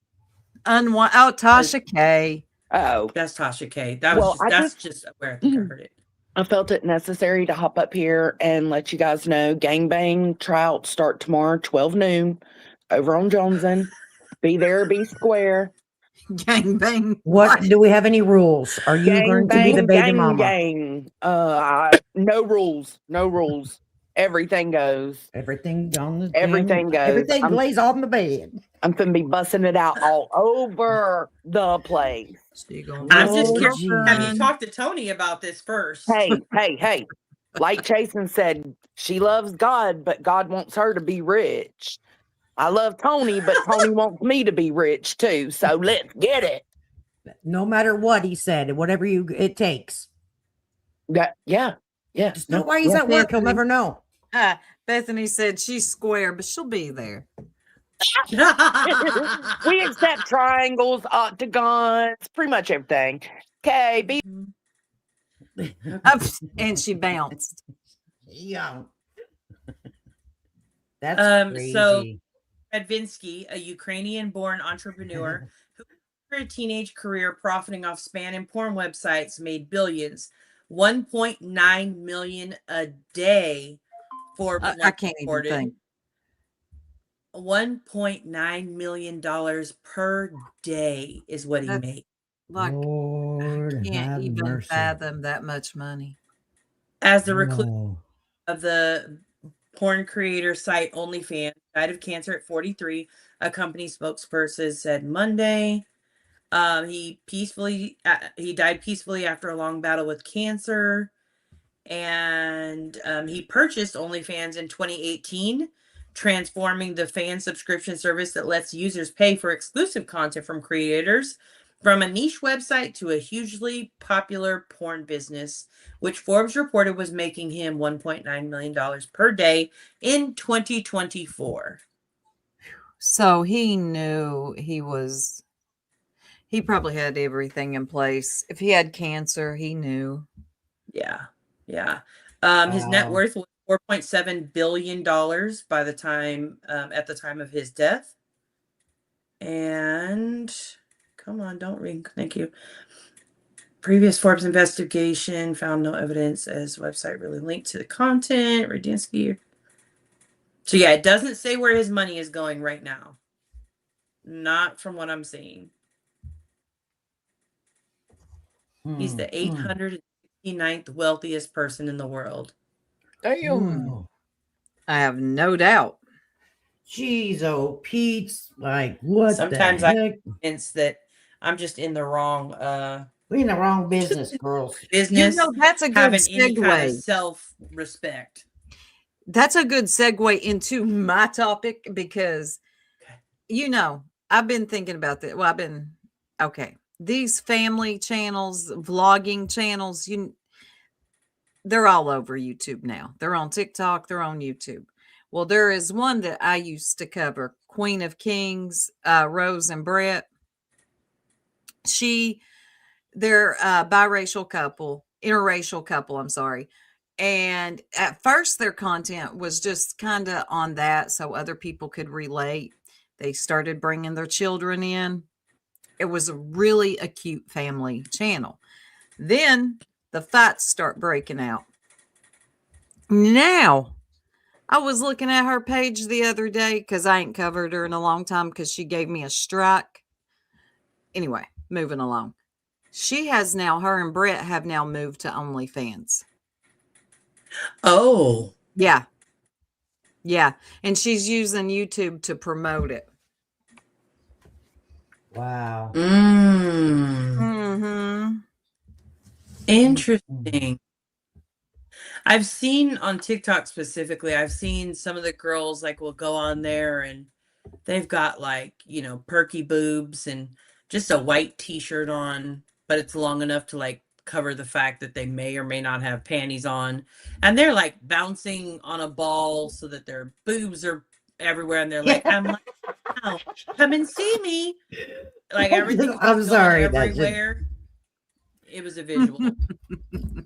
Tasha K. Oh, That's Tasha K. That Well, was I that's just- just where I think I heard it. I felt it necessary to hop up here and let you guys know gangbang tryouts start tomorrow, 12 noon, over on Johnson. Be there, be square. Gangbang. What do we have any rules? Are you going to be the baby mama? Gang. No rules. No rules. Everything goes. Everything on the Everything goes. Everything I'm- lays on the bed. I'm finna be busting it out all over the place. I'm just Oh, curious. Have geez. you talked to Tony about this first? Hey. Like Jason said, she loves God, but God wants her to be rich. I love Tony, but Tony wants me to be rich too. So let's get it. No matter what he said, whatever it takes. Yeah. Just know why he's at work. He'll never know. Bethany said she's square, but she'll be there. We accept triangles, octagons, pretty much everything. Okay, be And she bounced. Yeah. That's crazy. So Radvinsky, a Ukrainian-born entrepreneur who, after a teenage career profiting off spam and porn websites, made billions, 1.9 million a day. Forbes I can't even think. $1.9 million per day is what he made. Like, Lord, I can't have even mercy. fathom that much money. As the recluse Oh. of the porn creator site OnlyFans died of cancer at 43, a company spokesperson said Monday. He died peacefully after a long battle with cancer, and he purchased OnlyFans in 2018, transforming the fan subscription service that lets users pay for exclusive content from creators from a niche website to a hugely popular porn business, which Forbes reported was making him $1.9 million per day in 2024. So he knew he probably had everything in place. If he had cancer, he knew. Yeah. His net worth was $4.7 billion by the time, at the time of his death. And come on, don't ring. Thank you. Previous Forbes investigation found no evidence as website really linked to the content. Radinsky. So yeah, it doesn't say where his money is going right now. Not from what I'm seeing. He's the 869th wealthiest person in the world. damn. I have no doubt. Jeez, oh, Pete's like, what Sometimes the heck? It's that I'm just in the wrong We're in the wrong business, girls. business. You know, that's a good having any kind of segue. self-respect. That's a good segue into my topic because, you know, I've been thinking about that. Well, these family channels, vlogging channels, they're all over YouTube now. They're on TikTok, they're on YouTube. Well, there is one that I used to cover, Queen of Kings, Rose and Brett. They're a biracial couple, interracial couple, I'm sorry. And at first their content was just kind of on that so other people could relate. They started bringing their children in. It was a cute family channel. Then the fights start breaking out. Now, I was looking at her page the other day because I ain't covered her in a long time because she gave me a strike. Anyway, moving along. Her and Brett have now moved to OnlyFans. Oh. Yeah. Yeah. And she's using YouTube to promote it. Wow. Mm-hmm. Interesting. I've seen on TikTok specifically, I've seen some of the girls like will go on there and they've got like, perky boobs and just a white t-shirt on, but it's long enough to like cover the fact that they may or may not have panties on. And they're like bouncing on a ball so that their boobs are everywhere. And they're like, I'm like, wow, come and see me. Like everything. I'm sorry. Everywhere. It was a visual.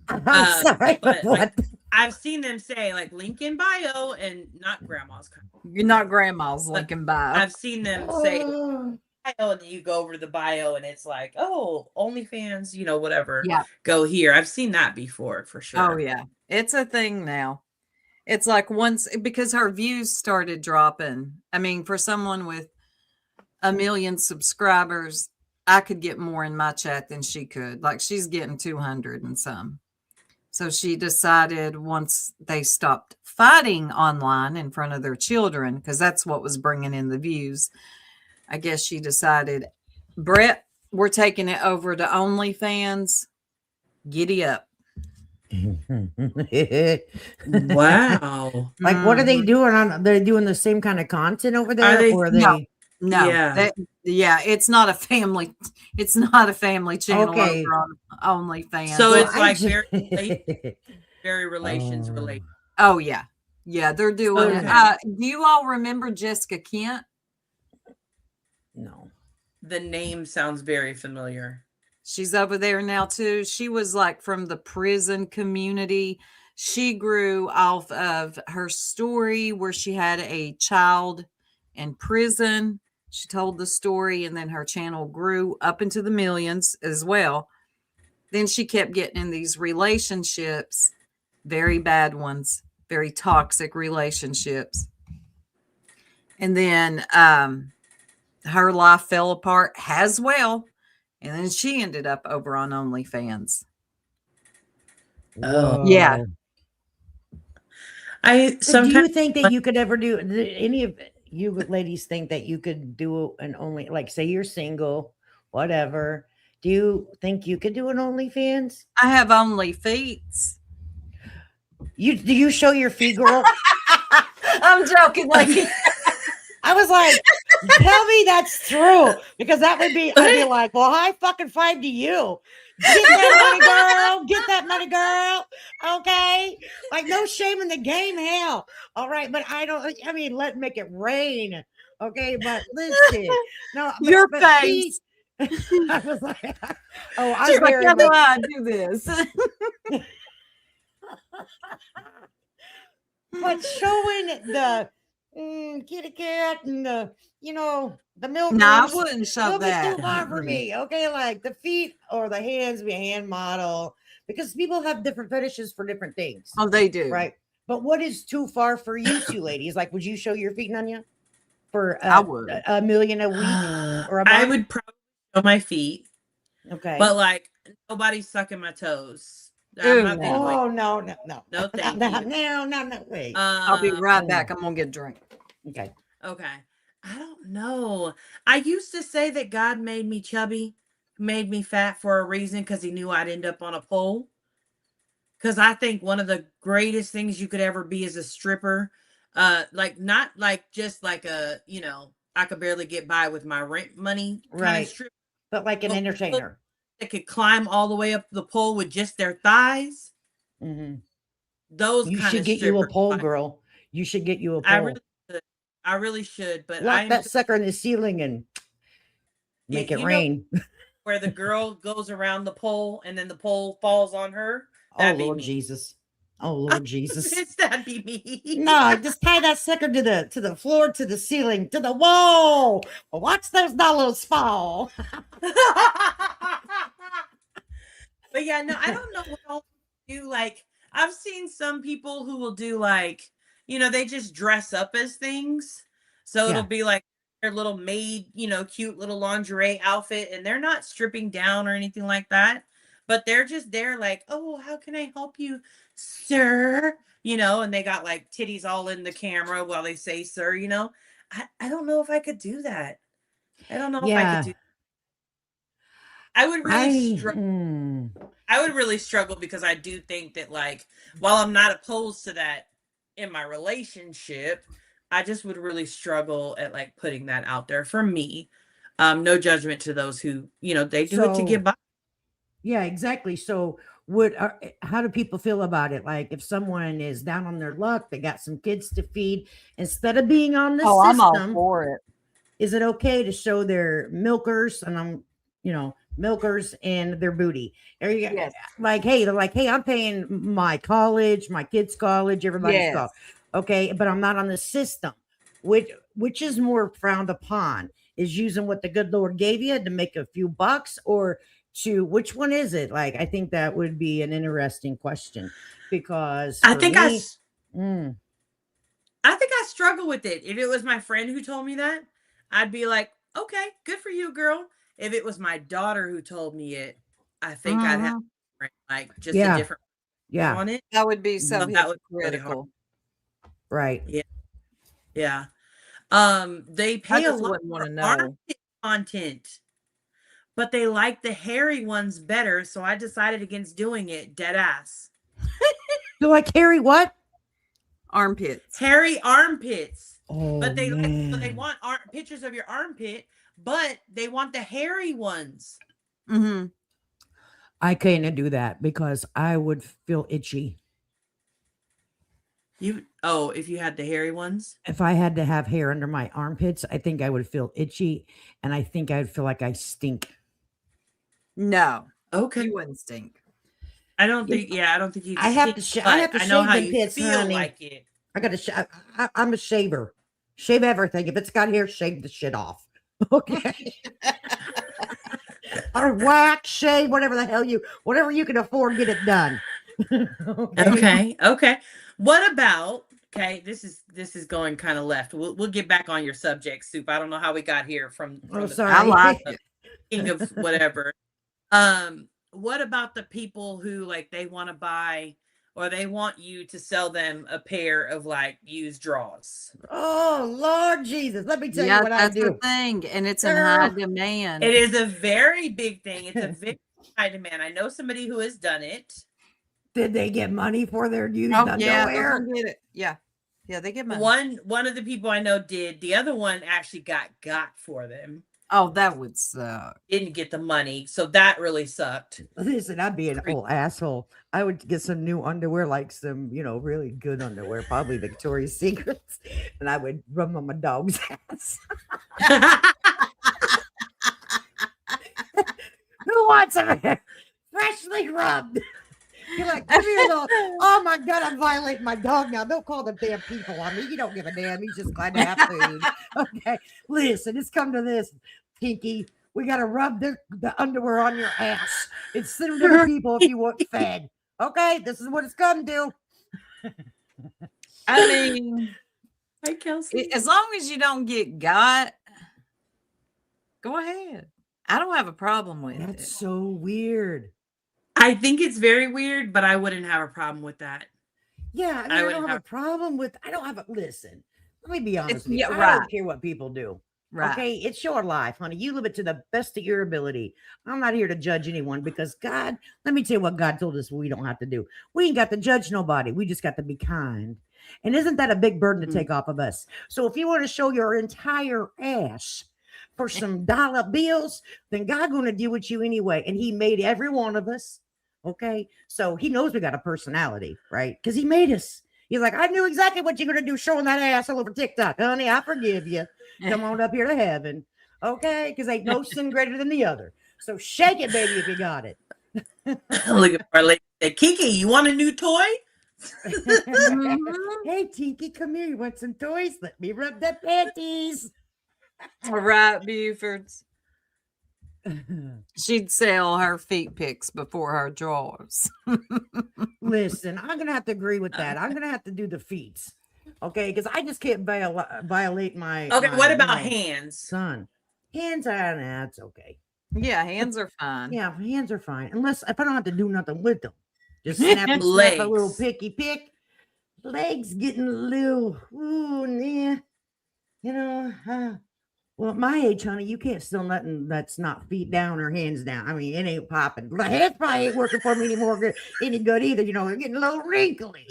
I'm sorry, but what? Like, I've seen them say like link in bio and not grandma's. You're not grandma's link in bio. I've seen them say bio and then you go over to the bio and it's like, oh, OnlyFans, whatever. Yeah. Go here. I've seen that before for sure. Oh yeah. It's a thing now. It's like because her views started dropping. I mean, for someone with 1 million subscribers, I could get more in my chat than she could. Like she's getting 200 and some. So she decided once they stopped fighting online in front of their children, because that's what was bringing in the views, I guess she decided, Brett, we're taking it over to OnlyFans. Giddy up. Wow. Like, what are they doing? They're doing the same kind of content over there? Or are they? No. Yeah. It's not a family. It's not a family channel Okay. over on OnlyFans. So Well, it's like very relations related. Oh yeah. Yeah, they're doing it. Okay. Do you all remember Jessica Kent? No. The name sounds very familiar. She's over there now too. She was like from the prison community. She grew off of her story where she had a child in prison. She told the story, and then her channel grew up into the millions as well. Then she kept getting in these relationships, very bad ones, very toxic relationships. And then her life fell apart as well. And then she ended up over on OnlyFans. Oh. Yeah. I So do you sometimes think that you could ever do any of you ladies think that you could do an only, like, say you're single, whatever? Do you think you could do an OnlyFans? I have only feet. Do you show your feet, girl? I'm joking. Like, I was like, tell me that's true, because that would be, I'd be like, well, high fucking five to you. Get that money, girl. Get that money, girl. Okay. Like, no shame in the game, hell. All right. But make it rain. Okay. But listen, no, your but face. I was like, oh, I'm She's like, very how do much. I do this? But showing the kitty cat and the, the milk. No, I wouldn't show It'll be that. too far for me. Okay, like the feet or the hands, be a hand model, because people have different fetishes for different things, Oh, they do. right? But what is too far for you two ladies? Like, would you show your feet, Nanya, for I would. $1 million a week or a month? I would probably show my feet, Okay, but like nobody's sucking my toes. Ooh, I'm not being like, oh no, no, thank no, wait. I'll be right back. I'm going to get a drink. Okay, Okay. I don't know. I used to say that God made me chubby, made me fat for a reason because he knew I'd end up on a pole. Because I think one of the greatest things you could ever be is a stripper. Like not like just like I could barely get by with my rent money kind right. of stripper. But like an But entertainer. that could climb all the way up the pole with just their thighs. Mm-hmm. Those You kind should of get you a strippers. pole, girl. You should get you a pole. I really should, but Lock that sucker in the ceiling and make it rain. Where the girl goes around the pole and then the pole falls on her. Oh Lord Jesus. Oh Lord Jesus. That'd be me. No, just tie that sucker to the floor, to the ceiling, to the wall. Watch those dollars fall. But yeah, no, I don't know what else to do. Like, I've seen some people who will do like, they just dress up as things. So it'll be like their little maid, cute little lingerie outfit, and they're not stripping down or anything like that. But they're just there like, oh, how can I help you, sir? And they got like titties all in the camera while they say, sir, I don't know if I could do that. I don't know if I could do that. I would really struggle. I would really struggle because I do think that, like, while I'm not opposed to that in my relationship, I just would really struggle at like putting that out there for me. No judgment to those who, they do it to get by. Yeah, exactly. So how do people feel about it? Like if someone is down on their luck, they got some kids to feed, instead of being on the system, I'm all for it. Is it okay to show their milkers and milkers and their booty? Yes. Like, hey, they're like, hey, I'm paying my college, my kids' college, everybody's college. Okay, but I'm not on the system. Which is more frowned upon? Is using what the good Lord gave you to make a few bucks, or which one is it? Like, I think that would be an interesting question, because I think I struggle with it. If it was my friend who told me that, I'd be like, okay, good for you, girl. If it was my daughter who told me it, I think I'd have like just a different on it. That would be so that would be critical. Right. Yeah. They pay a lot for armpit content, but they like the hairy ones better, so I decided against doing it. Dead ass. Do I carry what? Armpits. Hairy armpits. Oh, but they man. they want pictures of your armpit, but they want the hairy ones. Mm-hmm. I can't do that because I would feel itchy. If you had the hairy ones? If I had to have hair under my armpits, I think I would feel itchy, and I think I'd feel like I stink. No, Okay. you wouldn't stink. I don't think you'd I have to stink, I have to but shave I know how them you pits, feel honey. like it. I got to. I'm a shaver. Shave everything. If it's got hair, shave the shit off. Okay. Or wax, shave, whatever you can afford, get it done. Okay. What about this is going kind of left. We'll get back on your subject, Soup. I don't know how we got here from Oh, the sorry. I like it. king of whatever. What about the people who like they want to buy or they want you to sell them a pair of like used drawers? Oh, Lord Jesus. Let me tell you what I that's do. the thing, and it's in high demand. It is a very big thing. It's a very high demand. I know somebody who has done it. Did they get money for their used underwear? Get it. Yeah, they get money. One of the people I know did. The other one actually got for them. Oh, that would suck. Didn't get the money, so that really sucked. Listen, I'd be an old asshole. I would get some new underwear, like some, really good underwear, probably Victoria's Secrets, and I would rub on my dog's ass. Who wants them freshly rubbed? You're like, come here, little. Oh my God, I'm violating my dog now. Don't call the damn people on me. You don't give a damn. He's just glad to have food. Okay, listen, it's come to this, Pinky. We got to rub the underwear on your ass. It's send them to the people if you want fed. Okay, this is what it's come to. I mean, Hi, Kelsey. as long as you don't get got, go ahead. I don't have a problem with it. That's so weird. I think it's very weird, but I wouldn't have a problem with that. Yeah, I don't have a problem with. Listen, let me be honest with you. I don't care what people do. Right. Okay, it's your life, honey. You live it to the best of your ability. I'm not here to judge anyone because God, let me tell you what God told us we don't have to do. We ain't got to judge nobody. We just got to be kind. And isn't that a big burden to take off of us? So if you want to show your entire ass for some dollar bills, then God going to deal with you anyway. And he made every one of us. Okay. So he knows we got a personality, right? Because he made us. He's like, I knew exactly what you're going to do showing that ass all over TikTok. Honey, I forgive you. Come on up here to heaven. Okay. Because ain't no sin greater than the other. So shake it, baby, if you got it. Look at our lady. Kiki, you want a new toy? Hey, Tinky, come here. You want some toys? Let me rub the panties. All right, Bufords. She'd sell her feet pics before her drawers. Listen, I'm going to have to agree with that. I'm going to have to do the feet. Okay, because I just can't violate my. Okay, what about hands? Son, hands are that's okay. Yeah, hands are fine. Yeah, hands are fine. Unless if I don't have to do nothing with them. Just snap a little picky pick. Legs getting a little, well, at my age, honey, you can't steal nothing that's not feet down or hands down. I mean, it ain't popping. The hands probably ain't working for me anymore, any good either. They're getting a little wrinkly.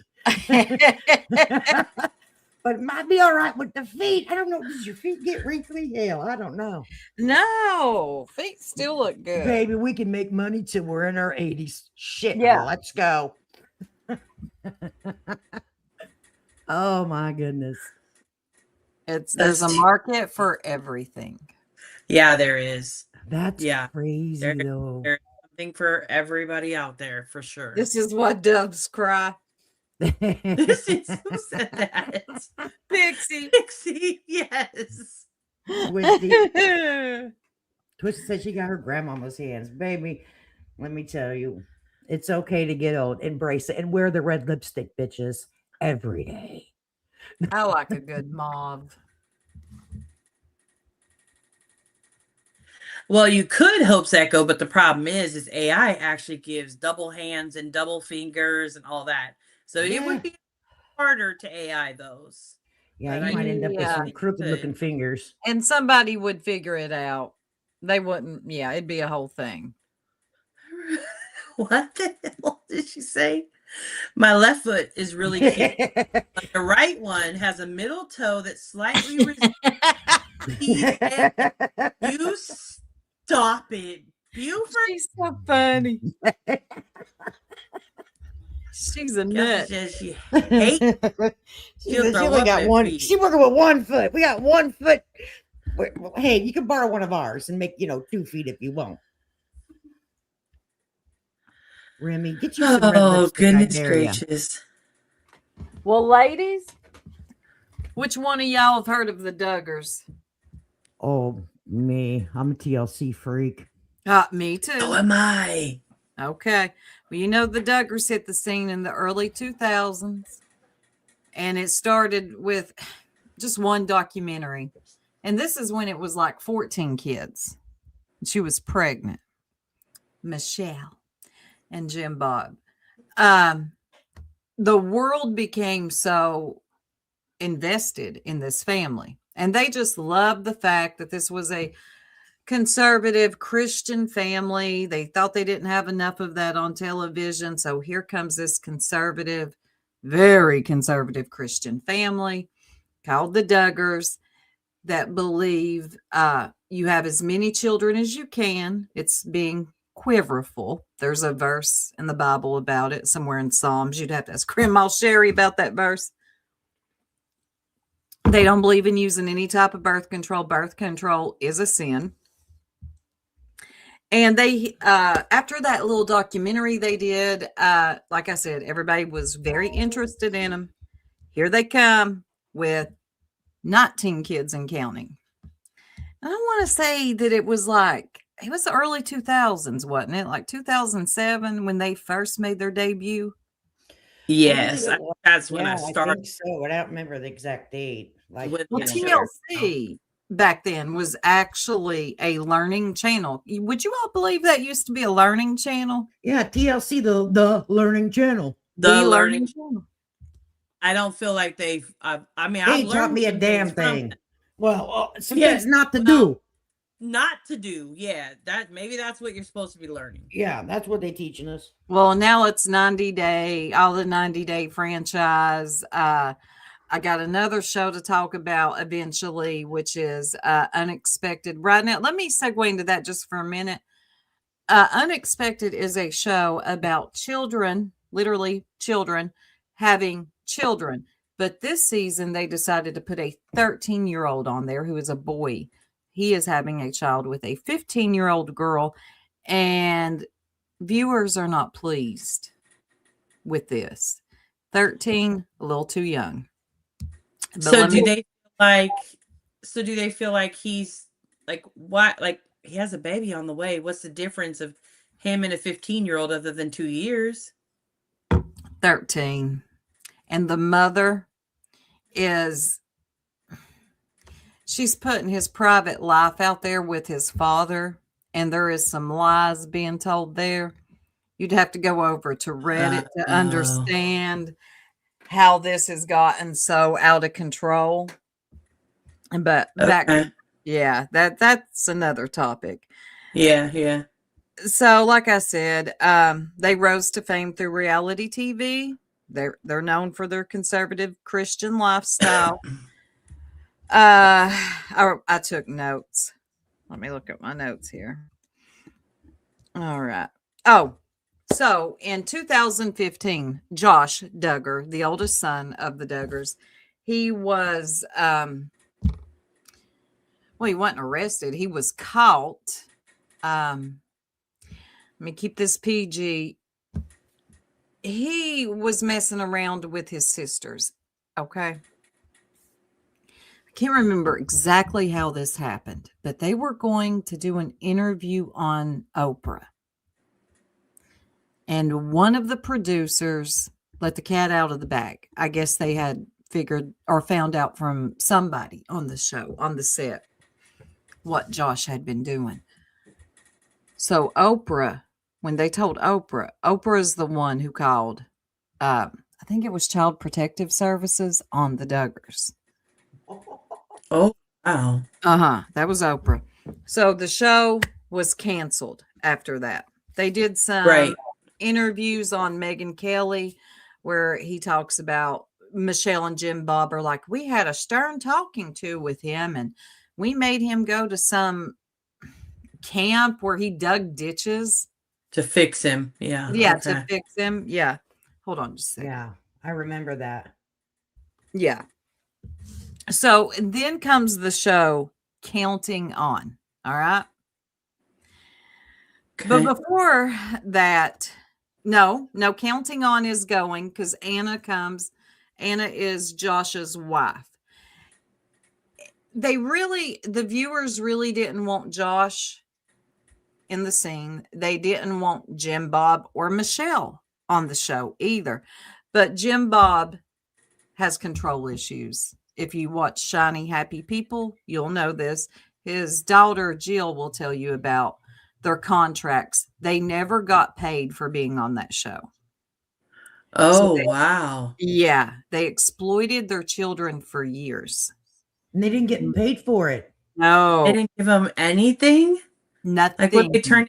But it might be all right with the feet. I don't know. Does your feet get wrinkly? Hell, I don't know. No, feet still look good. Baby, we can make money till we're in our 80s. Shit, yeah. Let's go. Oh, my goodness. There's a market for everything. Yeah, there is. That's crazy, though. There's something for everybody out there, for sure. This is what doves cry. This is who said that? Pixie, yes. Twisty said she got her grandmama's hands. Baby, let me tell you, it's okay to get old. Embrace it and wear the red lipstick, bitches, every day. I like a good mauve. Well, you could Hope's Echo, but the problem is AI actually gives double hands and double fingers and all that. So it would be harder to AI those. Yeah, you might end up with some crooked looking fingers. And somebody would figure it out. They wouldn't. Yeah, it'd be a whole thing. What the hell did she say? My left foot is really cute. But the right one has a middle toe that slightly resembles. You stop it. Buford. She's so funny. She's a Kelsey nut. says she hates. She She'll said she throw only up got at one. feet. She working with 1 foot. We got 1 foot. Well, hey, you can borrow one of ours and make 2 feet if you want. Remy, get you some red Oh, lipstick. I goodness dare ya. gracious. Well, ladies, which one of y'all have heard of the Duggars? Oh, me. I'm a TLC freak. Me too. So am I. Okay. Well, you know, the Duggars hit the scene in the early 2000s, and it started with just one documentary. And this is when it was like 14 kids. She was pregnant. Michelle and Jim Bob. The world became so invested in this family, and they just loved the fact that this was a conservative Christian family. They thought they didn't have enough of that on television. So here comes this conservative, very conservative Christian family called the Duggars that believe you have as many children as you can. It's being quiverful. There's a verse in the Bible about it, somewhere in Psalms. You'd have to ask Grandma Sherry about that verse. They don't believe in using any type of birth control. Birth control is a sin. And they, after that little documentary they did, like I said, everybody was very interested in them. Here they come with 19 kids and counting. I want to say that it was the early 2000s, wasn't it? Like 2007 when they first made their debut. Yes, that's when I I started. think so. I don't remember the exact date. Like, With Well, the show. TLC back then was actually a learning channel. Would you all believe that used to be a learning channel? yeah, TLC, the learning channel. The learning. channel. I don't feel like they've. I mean, They I've ain't taught learned me a some damn things from thing. them. Well, some Yeah, things not to well, do. Not to do. Yeah, maybe that's what you're supposed to be learning. Yeah, that's what they teaching us. Well, now it's 90 Day, all the 90 Day franchise. I got another show to talk about eventually, which is Unexpected. Right now, let me segue into that just for a minute. Unexpected is a show about children, literally children, having children. But this season, they decided to put a 13-year-old on there who is a boy. He is having a child with a 15-year-old girl, and viewers are not pleased with this. 13, a little too young. But So do they feel like he's like what? Like he has a baby on the way. What's the difference of him and a 15-year-old other than 2 years? 13. And the mother she's putting his private life out there with his father, and there is some lies being told there. You'd have to go over to Reddit to understand how this has gotten so out of control. But that's another topic. Yeah. So, like I said, they rose to fame through reality TV. They're known for their conservative Christian lifestyle. I took notes. Let me look at my notes here. All right. Oh, so in 2015, Josh Duggar, the oldest son of the Duggars, he was, he wasn't arrested. He was caught. Let me keep this PG. He was messing around with his sisters. Okay. I can't remember exactly how this happened, but they were going to do an interview on Oprah. And one of the producers let the cat out of the bag. I guess they had figured or found out from somebody on the show, on the set, what Josh had been doing. So Oprah, when they told Oprah is the one who called, I think it was Child Protective Services on the Duggars. Oh, wow. That was Oprah. So the show was canceled after that. They did some interviews on Megyn Kelly where he talks about Michelle and Jim Bob are like, we had a stern talking to with him, and we made him go to some camp where he dug ditches To fix him. Yeah. to fix him. Yeah. Hold on just a second. Yeah, I remember that. Yeah. So then comes the show Counting On. All right. But Okay. before that, no, Counting On is going because Anna comes. Anna is Josh's wife. The viewers really didn't want Josh in the scene. They didn't want Jim Bob or Michelle on the show either. But Jim Bob has control issues. If you watch Shiny Happy People, you'll know this. His daughter Jill will tell you about their contracts. They never got paid for being on that show. Oh, they- wow. Yeah, they exploited their children for years. And they didn't get paid for it. They No, didn't give them anything? nothing. Like when they turn,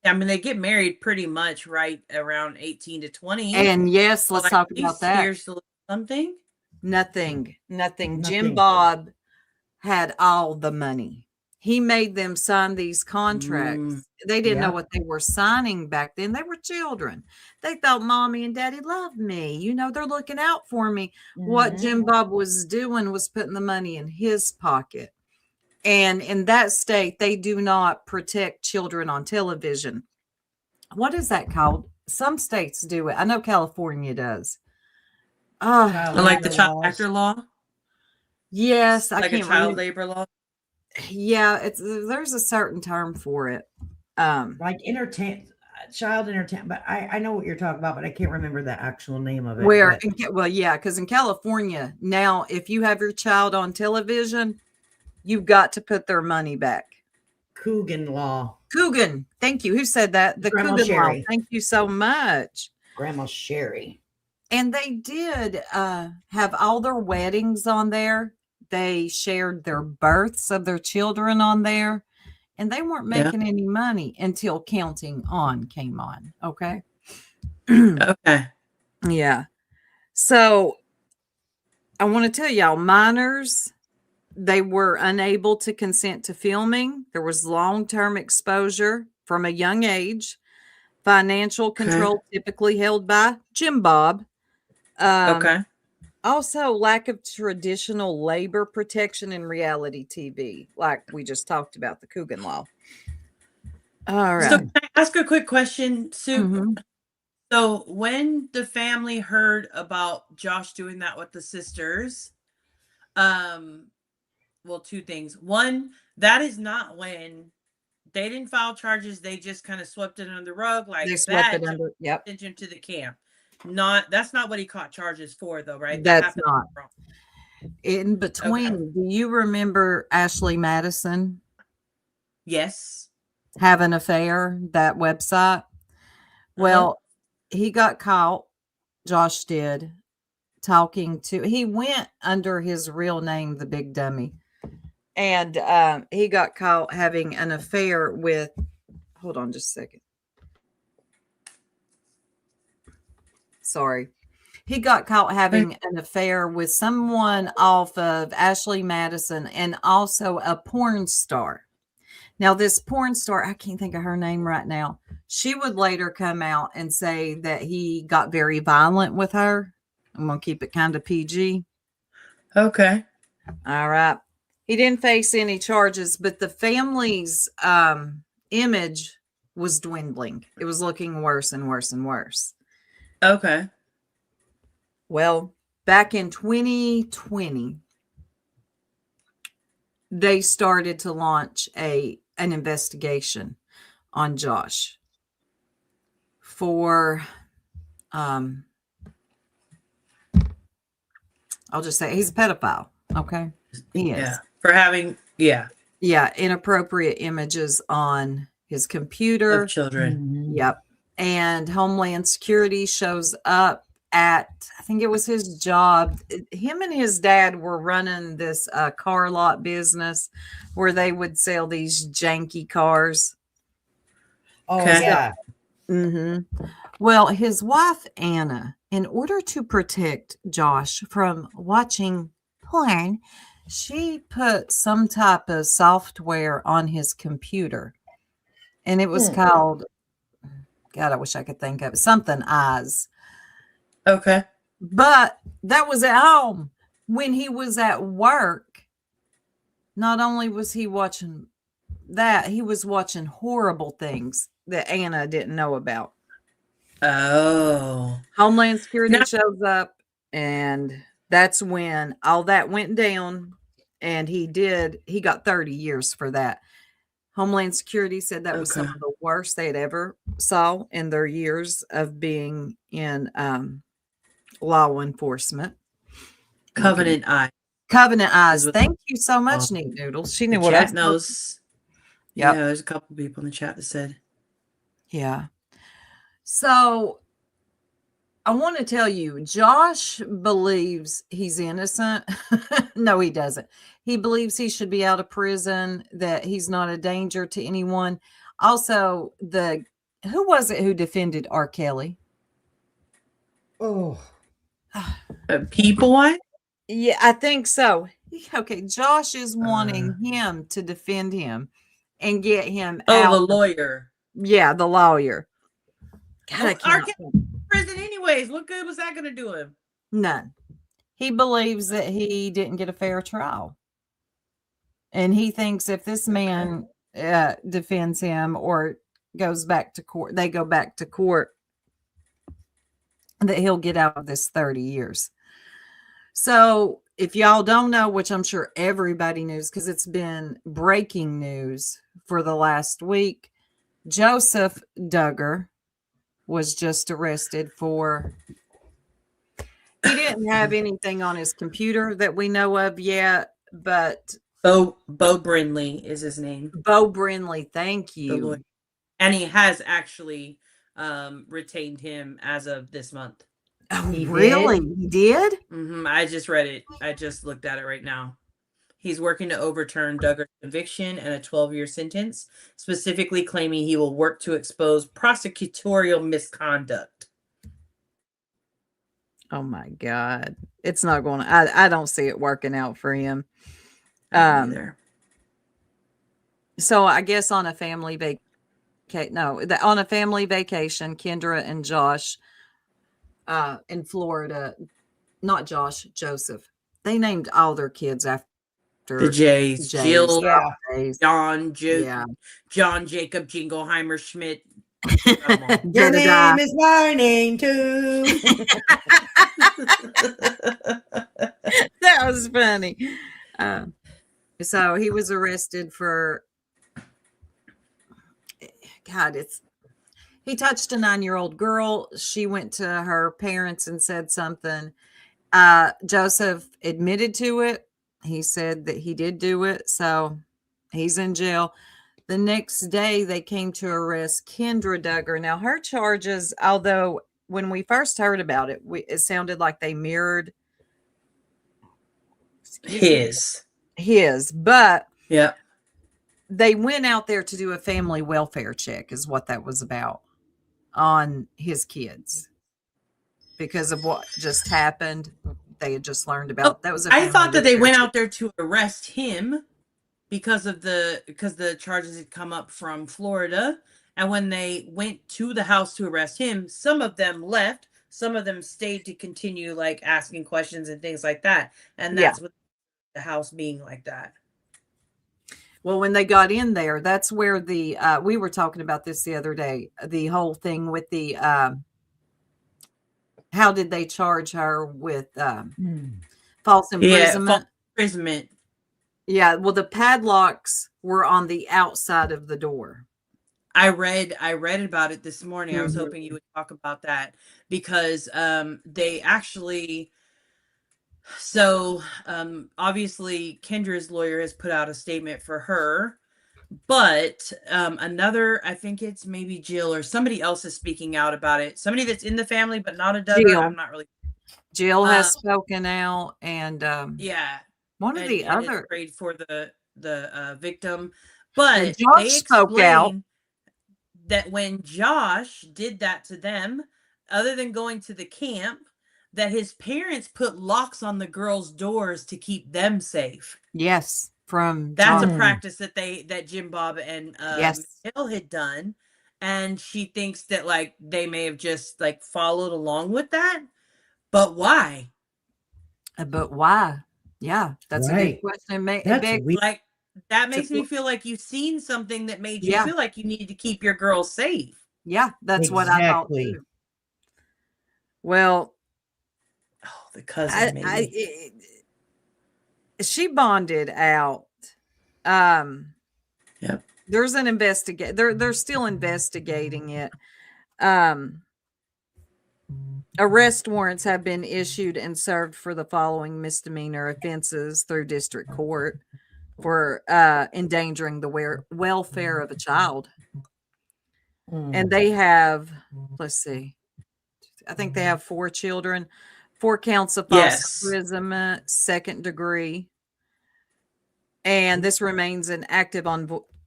I mean, they get married pretty much right around 18 to 20. And yes, But let's like, talk at about least that. here's something. Nothing. Jim Nothing. Bob had all the money. He made them sign these contracts. They didn't know Yep. what they were signing back then. They were children. They thought mommy and daddy love me. You know, they're looking out for me. What Mhm. Jim Bob was doing was putting the money in his pocket. And in that state, they do not protect children on television. What is that called? Some states do it. I know California does. Child Like the labor child laws. actor law? Yes, I Like a can't child remember. labor law? Yeah, there's a certain term for it. Like child entertain. But I know what you're talking about, but I can't remember the actual name of it. Where, but yeah, because in California now, if you have your child on television, you've got to put their money back. Coogan law. Coogan, thank you. Who said that? The Grandma Coogan law. Sherry. Thank you so much. Grandma Sherry. And they did have all their weddings on there. They shared their births of their children on there. And they weren't Yeah. making any money until Counting On came on. Okay. Okay. Yeah. So I want to tell y'all, minors, they were unable to consent to filming. There was long-term exposure from a young age. Financial control typically held by Jim Bob. Okay. Also, lack of traditional labor protection in reality TV, like we just talked about, the Coogan law. All right. So can I ask a quick question, Sue? Mhm. So when the family heard about Josh doing that with the sisters, well, two things. One, that is not when they didn't file charges. They just kind of swept it under the rug, like They swept that. it under. Yep. Attention to the camp. That's not what he caught charges for, though, right? That's happened not. wrong. In between, do you remember Ashley Madison Yes. Have an Affair, that website? Well, he got caught, Josh did, he went under his real name, the Big Dummy. And he got caught having an affair with, hold on just a second. Sorry. He got caught having an affair with someone off of Ashley Madison and also a porn star. Now, this porn star, I can't think of her name right now. She would later come out and say that he got very violent with her. I'm going to keep it kind of PG. Okay. All right. He didn't face any charges, but the family's image was dwindling. It was looking worse and worse and worse. Okay. Well, back in 2020, they started to launch an investigation on Josh for, I'll just say he's a pedophile. Okay. He is. Yeah. For having, yeah, inappropriate images on his computer. of children. Yep. And Homeland Security shows up at, I think it was his job. Him and his dad were running this car lot business where they would sell these janky cars. Oh, Okay. yeah. Mm-hmm. Well, his wife, Anna, in order to protect Josh from watching porn, she put some type of software on his computer. And it was called, God, I wish I could think of it, something eyes. Okay. But that was at home. When he was at work, not only was he watching that, he was watching horrible things that Anna didn't know about. Oh. Homeland Security Now- shows up, and that's when all that went down. And he got 30 years for that. Homeland Security said that was some Okay. of the worst they had ever saw in their years of being in law enforcement. Covenant Eye. Covenant Eyes. Is what- Thank you so much, Oh. Neat Noodles. She The knew what I was chat knows. Yep. Yeah, there's a couple people in the chat that said. Yeah. So I want to tell you, Josh believes he's innocent. No, he doesn't. He believes he should be out of prison, that he's not a danger to anyone. Also, who was it who defended R. Kelly? Oh, People what? Yeah, I think so. Okay, Josh is wanting him to defend him and get him Oh, out. the lawyer. Yeah, the lawyer. God, I Well, can't. Prison anyways. What good was that going to do him? None. He believes that he didn't get a fair trial. And he thinks if this man defends him or goes back to court, they go back to court, that he'll get out of this 30 years. So if y'all don't know, which I'm sure everybody knows because it's been breaking news for the last week, Joseph-Duggar was just arrested for, he didn't have anything on his computer that we know of yet, but Bo Brindley is his name. Bo Brindley, thank The you. lawyer. And he has actually retained him as of this month. Oh, He really? did? He did? I just read it. I just looked at it right now. He's working to overturn Duggar's conviction and a 12-year sentence, specifically claiming he will work to expose prosecutorial misconduct. Oh my God. It's not going to, I don't see it working out for him. Either. So I guess on a family on a family vacation, Kendra and Josh in Florida, not Josh, Joseph. They named all their kids after The Jays. Jill, yeah. John, Yeah. John Jacob Jingleheimer Schmidt. Your name is my name too. That was funny. So he was arrested for, God, he touched a 9-year-old girl. She went to her parents and said something. Joseph admitted to it. He said that he did do it. So he's in jail. The next day they came to arrest Kendra Duggar. Now her charges, although when we first heard about it, it sounded like they mirrored his, but yeah, they went out there to do a family welfare check is what that was about on his kids because of what just happened. They had just learned about that was I thought that they went check. out there to arrest him because the charges had come up from Florida, and when they went to the house to arrest him, some of them left, some of them stayed to continue like asking questions and things like that, and that's what the house being like that. Well, when they got in there, that's where the we were talking about this the other day, the whole thing with the how did they charge her with false imprisonment? False imprisonment. Yeah, well, the padlocks were on the outside of the door. I read about it this morning. I was hoping you would talk about that because they actually. So obviously, Kendra's lawyer has put out a statement for her, but another, I think it's maybe Jill or somebody else is speaking out about it. Somebody that's in the family, but not a Duggar. Jill. I'm not really. Jill has spoken out, and yeah, one of the other prayed for the victim, but Josh they spoke out that when Josh did that to them, other than going to the camp, that his parents put locks on the girls' doors to keep them safe. Yes, that's a practice that Jim Bob and Michelle had done, and she thinks that like they may have just like followed along with that. But why? But why? Yeah, that's a good Right. question. That's weird. Like, that makes me to- feel like you've seen something that made you Yeah. feel like you need to keep your girl safe. Yeah, that's what I thought Exactly. too. Well, Oh, the cousin, maybe. she bonded out. Yep. There's an they're still investigating it. Arrest warrants have been issued and served for the following misdemeanor offenses through district court for endangering the welfare of a child. And they have, let's see, I think they have 4 children, 4 counts of false Yes. imprisonment, 2nd degree. And this remains an active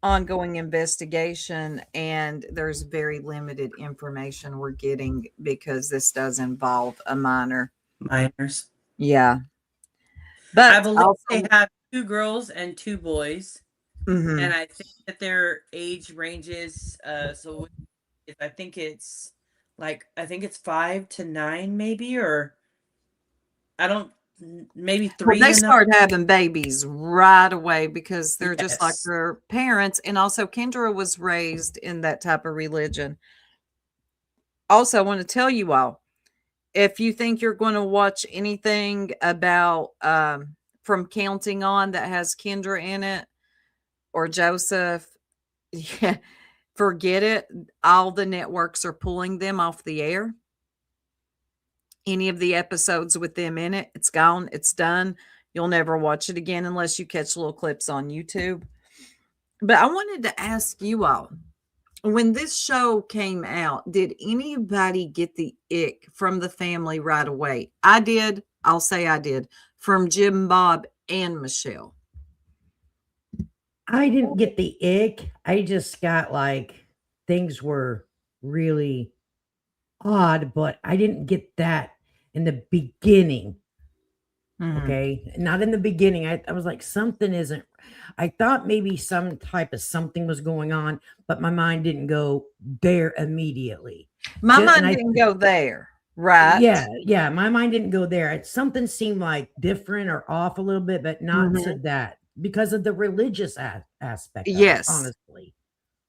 ongoing investigation. And there's very limited information we're getting because this does involve a minor. Minors. Yeah. But I believe also, they have 2 girls and 2 boys. mhm. And I think that their age ranges, so I think it's 5 to 9 maybe, or I don't, maybe 3. Well, they start having babies right away because they're just like Yes. their parents. And also, Kendra was raised in that type of religion. Also, I want to tell you all, if you think you're going to watch anything about from Counting On that has Kendra in it or Joseph, yeah, forget it. All the networks are pulling them off the air. Any of the episodes with them in it, it's gone, it's done. You'll never watch it again unless you catch little clips on YouTube. But I wanted to ask you all, when this show came out, did anybody get the ick from the family right away? I did. I'll say I did. From Jim, Bob, and Michelle. I didn't get the ick. I just got like things were really odd, but I didn't get that in the beginning. Mhm. Okay. Not in the beginning. I was like, something isn't. I thought maybe some type of something was going on, but my mind didn't go there immediately. My Ju- mind and I- didn't go there, right? Yeah. My mind didn't go there. Something seemed like different or off a little bit, but not Mhm. to that because of the religious aspect. Of Yes. it, honestly.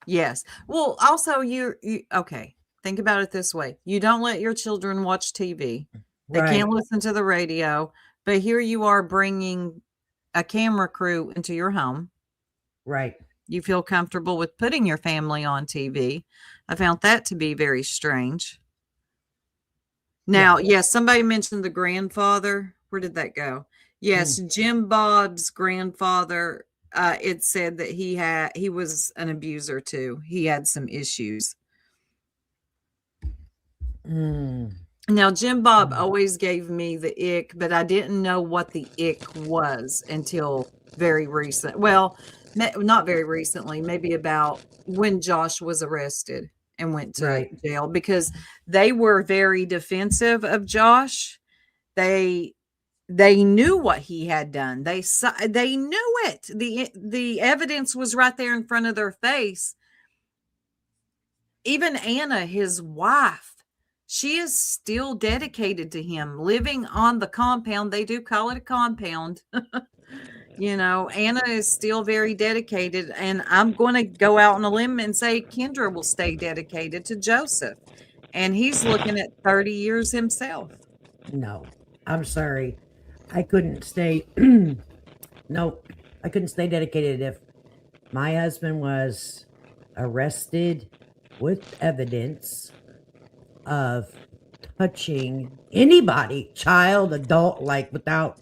Yes. Well, also you okay. Think about it this way. You don't let your children watch TV. They Right. can't listen to the radio, but here you are bringing a camera crew into your home. Right. You feel comfortable with putting your family on TV. I found that to be very strange. Now, yes, somebody mentioned the grandfather. Where did that go? Yes, Jim Bob's grandfather. It said that he was an abuser too. He had some issues. Now, Jim Bob always gave me the ick, but I didn't know what the ick was until very recent. Well, not very recently, maybe about when Josh was arrested and went to Right. jail, because they were very defensive of Josh. They knew what he had done. They knew it. The evidence was right there in front of their face. Even Anna, his wife, she is still dedicated to him, living on the compound. They do call it a compound. Anna is still very dedicated. And I'm going to go out on a limb and say Kendra will stay dedicated to Joseph. And he's looking at 30 years himself. No, I'm sorry. I couldn't stay. No, I couldn't stay dedicated if my husband was arrested with evidence of touching anybody, child, adult, like without,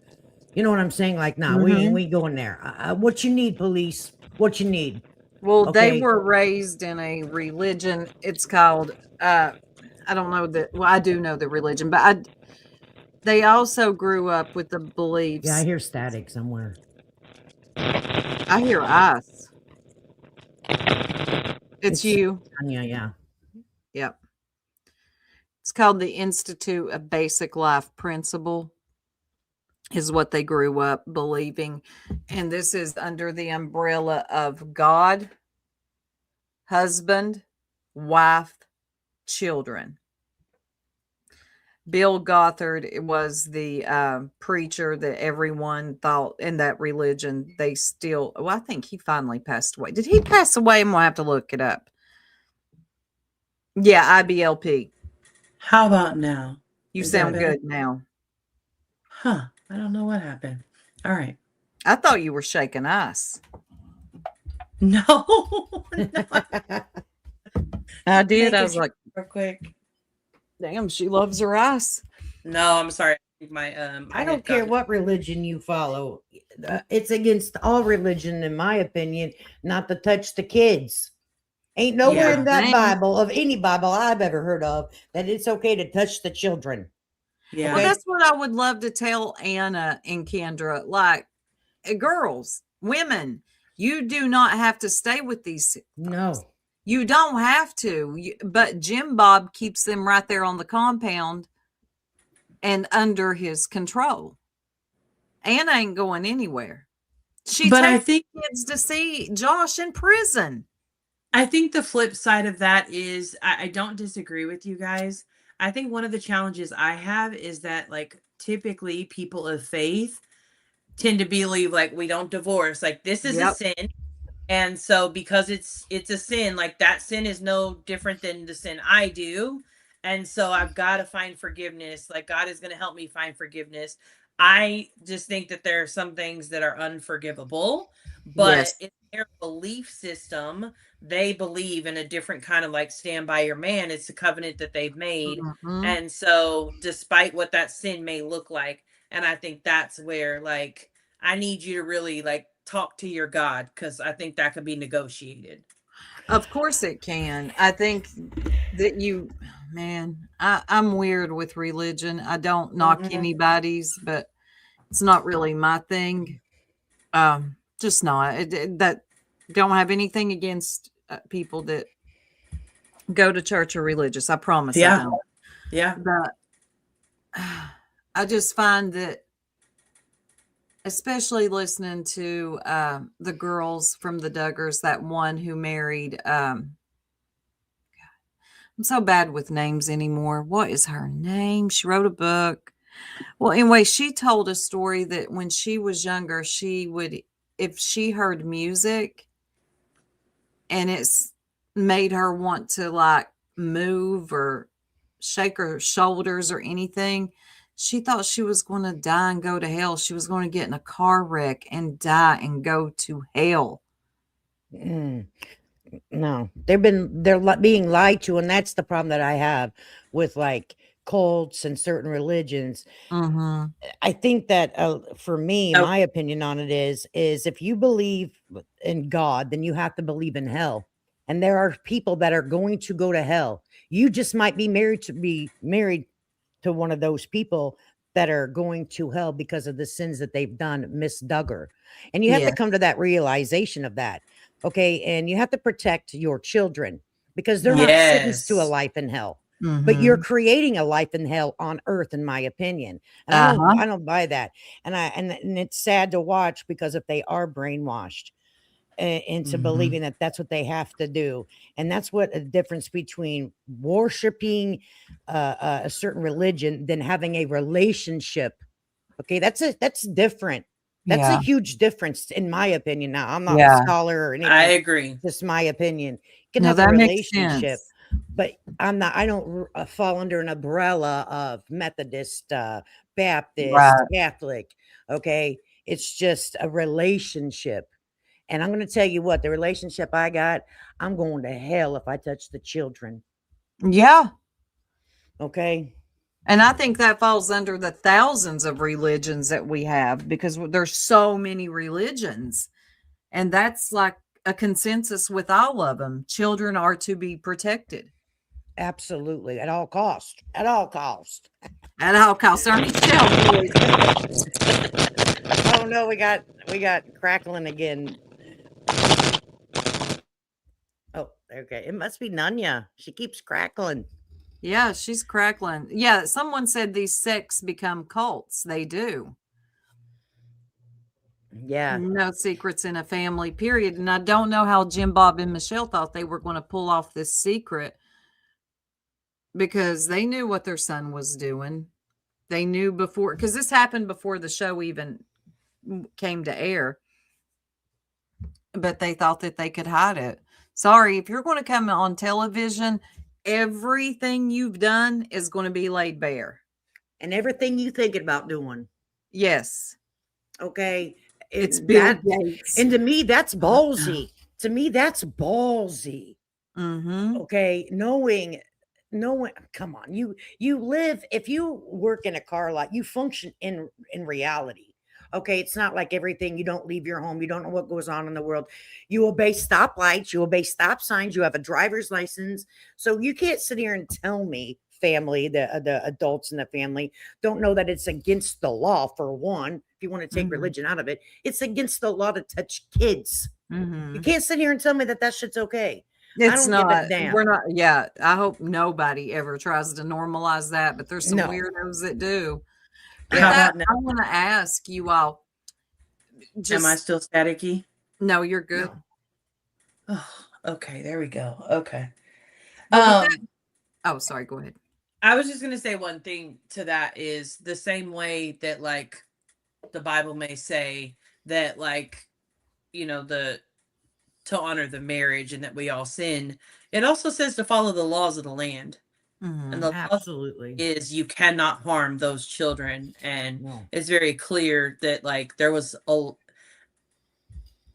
you know what I'm saying? Like, nah, we ain't going there. What you need, police? What you need? Well, they Okay. were raised in a religion. It's called, I don't know that. Well, I do know the religion, but they also grew up with the beliefs. Yeah, I hear static somewhere. I hear us. It's you. Yeah. Yep. It's called the Institute of Basic Life Principle, is what they grew up believing. And this is under the umbrella of God, husband, wife, children. Bill Gothard was the preacher that everyone thought in that religion they still. Well, I think he finally passed away. Did he pass away? I'm gonna have to look it up. Yeah, IBLP. How about now? You Is that sound better? good now. Huh. I don't know what happened. All right. I thought you were shaking ice. No. No. I did. I Making was sure like, real quick. damn, she loves her ice. No, I'm sorry. My I don't care what religion you follow. It's against all religion, in my opinion, not to touch the kids. Ain't nowhere Yeah. in that Same. Bible, of any Bible I've ever heard of, that it's okay to touch the children. Yeah. Well, Okay. that's what I would love to tell Anna and Kendra. Like, girls, women, you do not have to stay with these. No. You don't have to. But Jim Bob keeps them right there on the compound and under his control. Anna ain't going anywhere. She But I takes think kids to see Josh in prison. I think the flip side of that is I don't disagree with you guys. I think one of the challenges I have is that like typically people of faith tend to believe like we don't divorce. Like this is a Yep. sin. And so because it's a sin, like that sin is no different than the sin I do. And so I've got to find forgiveness. Like God is going to help me find forgiveness. I just think that there are some things that are unforgivable, but Yes. in their belief system, they believe in a different kind of like stand by your man. It's a covenant that they've made. Mhm. And so despite what that sin may look like, and I think that's where like I need you to really like talk to your God, because I think that could be negotiated. Of course it can. I think that I'm weird with religion. I don't knock Mhm. anybody's, but it's not really my thing. Just not. That don't have anything against people that go to church or religious. I promise I Yeah. don't. Yeah. But I just find that, especially listening to the girls from the Duggars, that one who married I'm so bad with names anymore. What is her name? She wrote a book. Well, anyway, she told a story that when she was younger, she would, if she heard music and it's made her want to like move or shake her shoulders or anything, she thought she was going to die and go to hell. She was going to get in a car wreck and die and go to hell. Mm. No, they're being lied to, and that's the problem that I have with like cults and certain religions. Mm-hmm. I think that for me, Oh. my opinion on it is if you believe in God, then you have to believe in hell. And there are people that are going to go to hell. You just might be married to one of those people that are going to hell because of the sins that they've done, Miss Duggar. And you have to Yes. come to that realization of that. Okay. And you have to protect your children because they're not sentenced to a Yes. life in hell. But Mm-hmm. you're creating a life in hell on earth, in my opinion. And I don't buy that. And it's sad to watch, because if they are brainwashed into Mhm. believing that that's what they have to do, and that's what a difference between worshiping a certain religion than having a relationship. Okay, that's different. That's a Yeah. huge difference, in my opinion. Now, I'm not a Yeah. scholar or anything. I agree. Just my opinion. You can No, have a that makes relationship, sense. but I don't fall under an umbrella of Methodist, Baptist, Right. Catholic. Okay, it's just a relationship. And I'm going to tell you what, the relationship I got, I'm going to hell if I touch the children. Yeah. Okay. And I think that falls under the thousands of religions that we have, because there's so many religions. And that's like a consensus with all of them. Children are to be protected Absolutely. At all cost. At all cost. at all costs. Ernie, tell boys. Oh no, we got crackling again. Oh, okay. It must be Nunya. She keeps crackling. Yeah, she's crackling. Yeah, someone said these sects become cults. They do. Yeah. No secrets in a family, period. And I don't know how Jim Bob and Michelle thought they were going to pull off this secret because they knew what their son was doing. They knew before, because this happened before the show even came to air, but they thought that they could hide it. Sorry, if you're going to come on television, everything you've done is going to be laid bare. And everything you thinking about doing. Yes. Okay. It's Bill Gates. And to me, that's ballsy. To me, that's ballsy. Mm-hmm. Okay. Knowing, come on, you live, if you work in a car lot, you function in reality. Okay. It's not like everything, you don't leave your home. You don't know what goes on in the world. You obey stoplights. You obey stop signs. You have a driver's license. So you can't sit here and tell me family, the adults in the family don't know that it's against the law. For one, if you want to take religion out of it, it's against the law to touch kids. You can't sit here and tell me that shit's okay. It's not. Give a damn. We're not. Yeah, I hope nobody ever tries to normalize that, but there's some weirdos that do. I want to ask you all. Am I still staticky? No, you're good. No. Oh, okay, there we go. Okay. Oh, sorry. Go ahead. I was just gonna say one thing to that is the same way that like the Bible may say that like, you know, to honor the marriage and that we all sin. It also says to follow the laws of the land. And the absolutely is you cannot harm those children. And it's very clear that like there was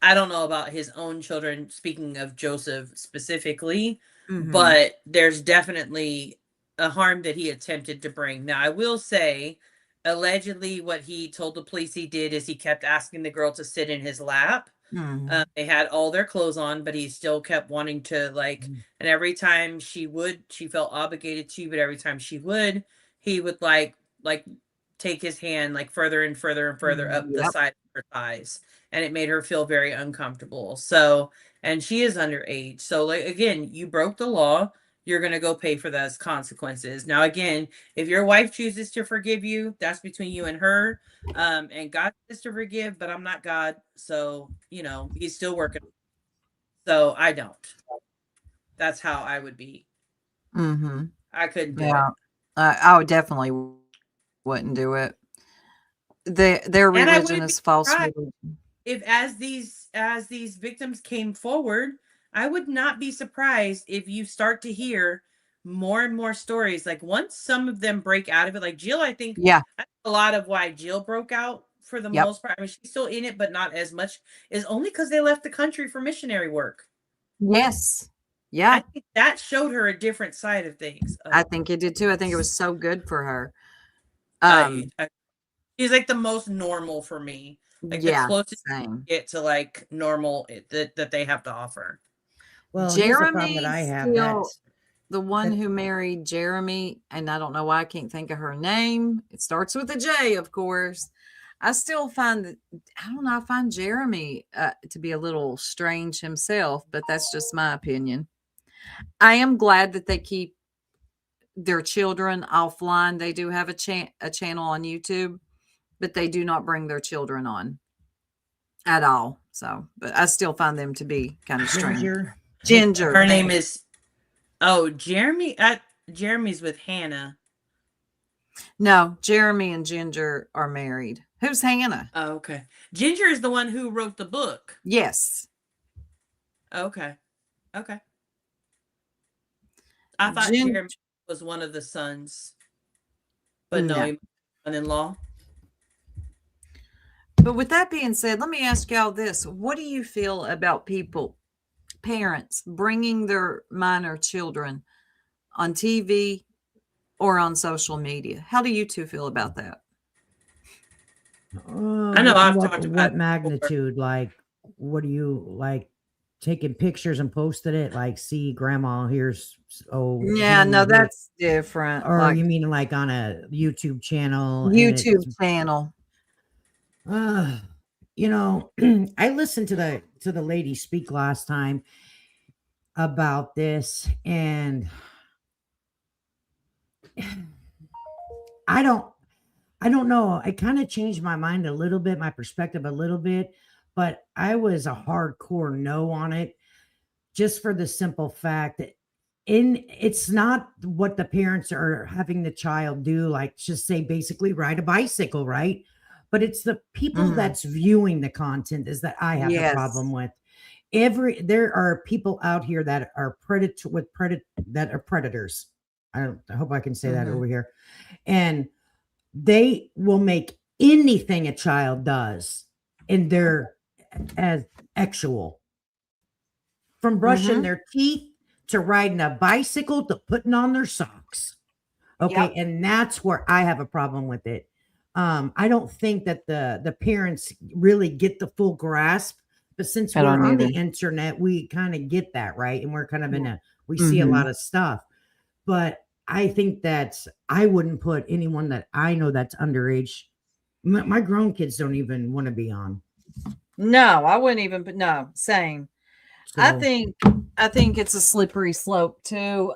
I don't know about his own children, speaking of Joseph specifically, but there's definitely a harm that he attempted to bring. Now, I will say, allegedly, what he told the police he did is he kept asking the girl to sit in his lap. They had all their clothes on, but he still kept wanting to like, and every time she felt obligated to, but every time she would, he would like take his hand like further and further and further up the side of her thighs. And it made her feel very uncomfortable. So, and she is underage. So like, again, you broke the law. You're going to go pay for those consequences. Now, again, if your wife chooses to forgive you, that's between you and her. And God is to forgive, but I'm not God. So, you know, he's still working. So I don't. That's how I would be. I couldn't do it. I would definitely wouldn't do it. Their religion is false religion. If as these victims came forward, I would not be surprised if you start to hear more and more stories. Like once some of them break out of it, like Jill, I think a lot of why Jill broke out for the most part. I mean, she's still in it, but not as much, is only because they left the country for missionary work. Yes. Yeah. I think that showed her a different side of things. I think it did too. I think it was so good for her. She's like the most normal for me. Like the closest you get to like normal that they have to offer. Well, Jeremy that I have still, the one who married Jeremy, and I don't know why I can't think of her name. It starts with a J, of course. I still find that, I don't know, I find Jeremy to be a little strange himself, but that's just my opinion. I am glad that they keep their children offline. They do have a channel on YouTube, but they do not bring their children on at all. So, but I still find them to be kind of strange. Ginger. Her name is Jeremy. Jeremy's with Hannah. No, Jeremy and Ginger are married. Who's Hannah? Oh, okay. Ginger is the one who wrote the book. Yes. Okay. I thought Jeremy was one of the sons, but no, he was son-in-law. But with that being said, let me ask y'all this. What do you feel about parents bringing their minor children on TV or on social media? How do you two feel about that? I know I've talked about what magnitude, like, what do you like taking pictures and posted it? Like, see, grandma, here's, no, that's different. Or like, you mean like on a YouTube channel? Channel. You know, I listened to the lady speak last time about this, and I don't know. I kind of changed my mind a little bit, my perspective a little bit, but I was a hardcore no on it, just for the simple fact that it's not what the parents are having the child do, like just say basically ride a bicycle, right? But it's the people Mhm. that's viewing the content is that I have the Yes. problem with. There are people out here that are that are predators. I hope I can say that Mhm. over here. And they will make anything a child does in their as actual, from brushing Mhm. their teeth to riding a bicycle to putting on their socks. Okay. Yep. And that's where I have a problem with it. I don't think that the parents really get the full grasp, but since I we're don't on the either. internet, we kind of get that, right? And we're kind of we see a Mhm. lot of stuff. But I think that I wouldn't put anyone that I know that's underage. My grown kids don't even want to be on. No, I wouldn't even, but no, same. I So think I think it's a slippery slope too.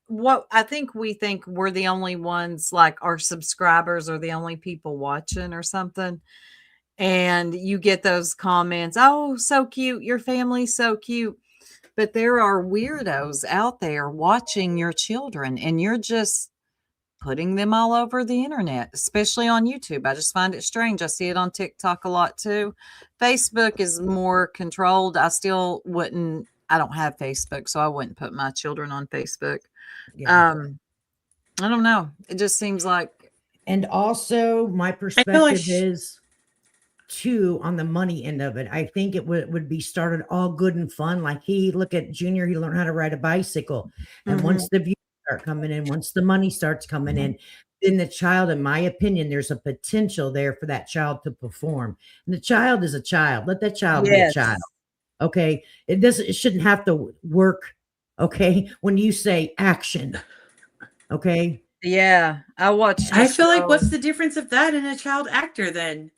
What I think we think we're the only ones, like our subscribers are the only people watching or something. And you get those comments, "Oh, so cute. Your family's so cute." But there are weirdos out there watching your children, and you're just putting them all over the internet, especially on YouTube. I just find it strange. I see it on TikTok a lot too. Facebook is more controlled. I don't have Facebook, so I wouldn't put my children on Facebook. yeah. Um, I don't know. It just seems like And also my I know perspective is too on the money end of it. I think it would be started all good and fun. Like look at Junior, he learned how to ride a bicycle. And Mhm. once the views start coming in, once the money starts coming in, then the child, in my opinion, there's a potential there for that child to perform. And the child is a child. Let that child be a Yes. child. Okay. It shouldn't have to work. Okay. When you say action. Okay. Yeah. I watched a I feel like show. what's the difference of that and a child actor then?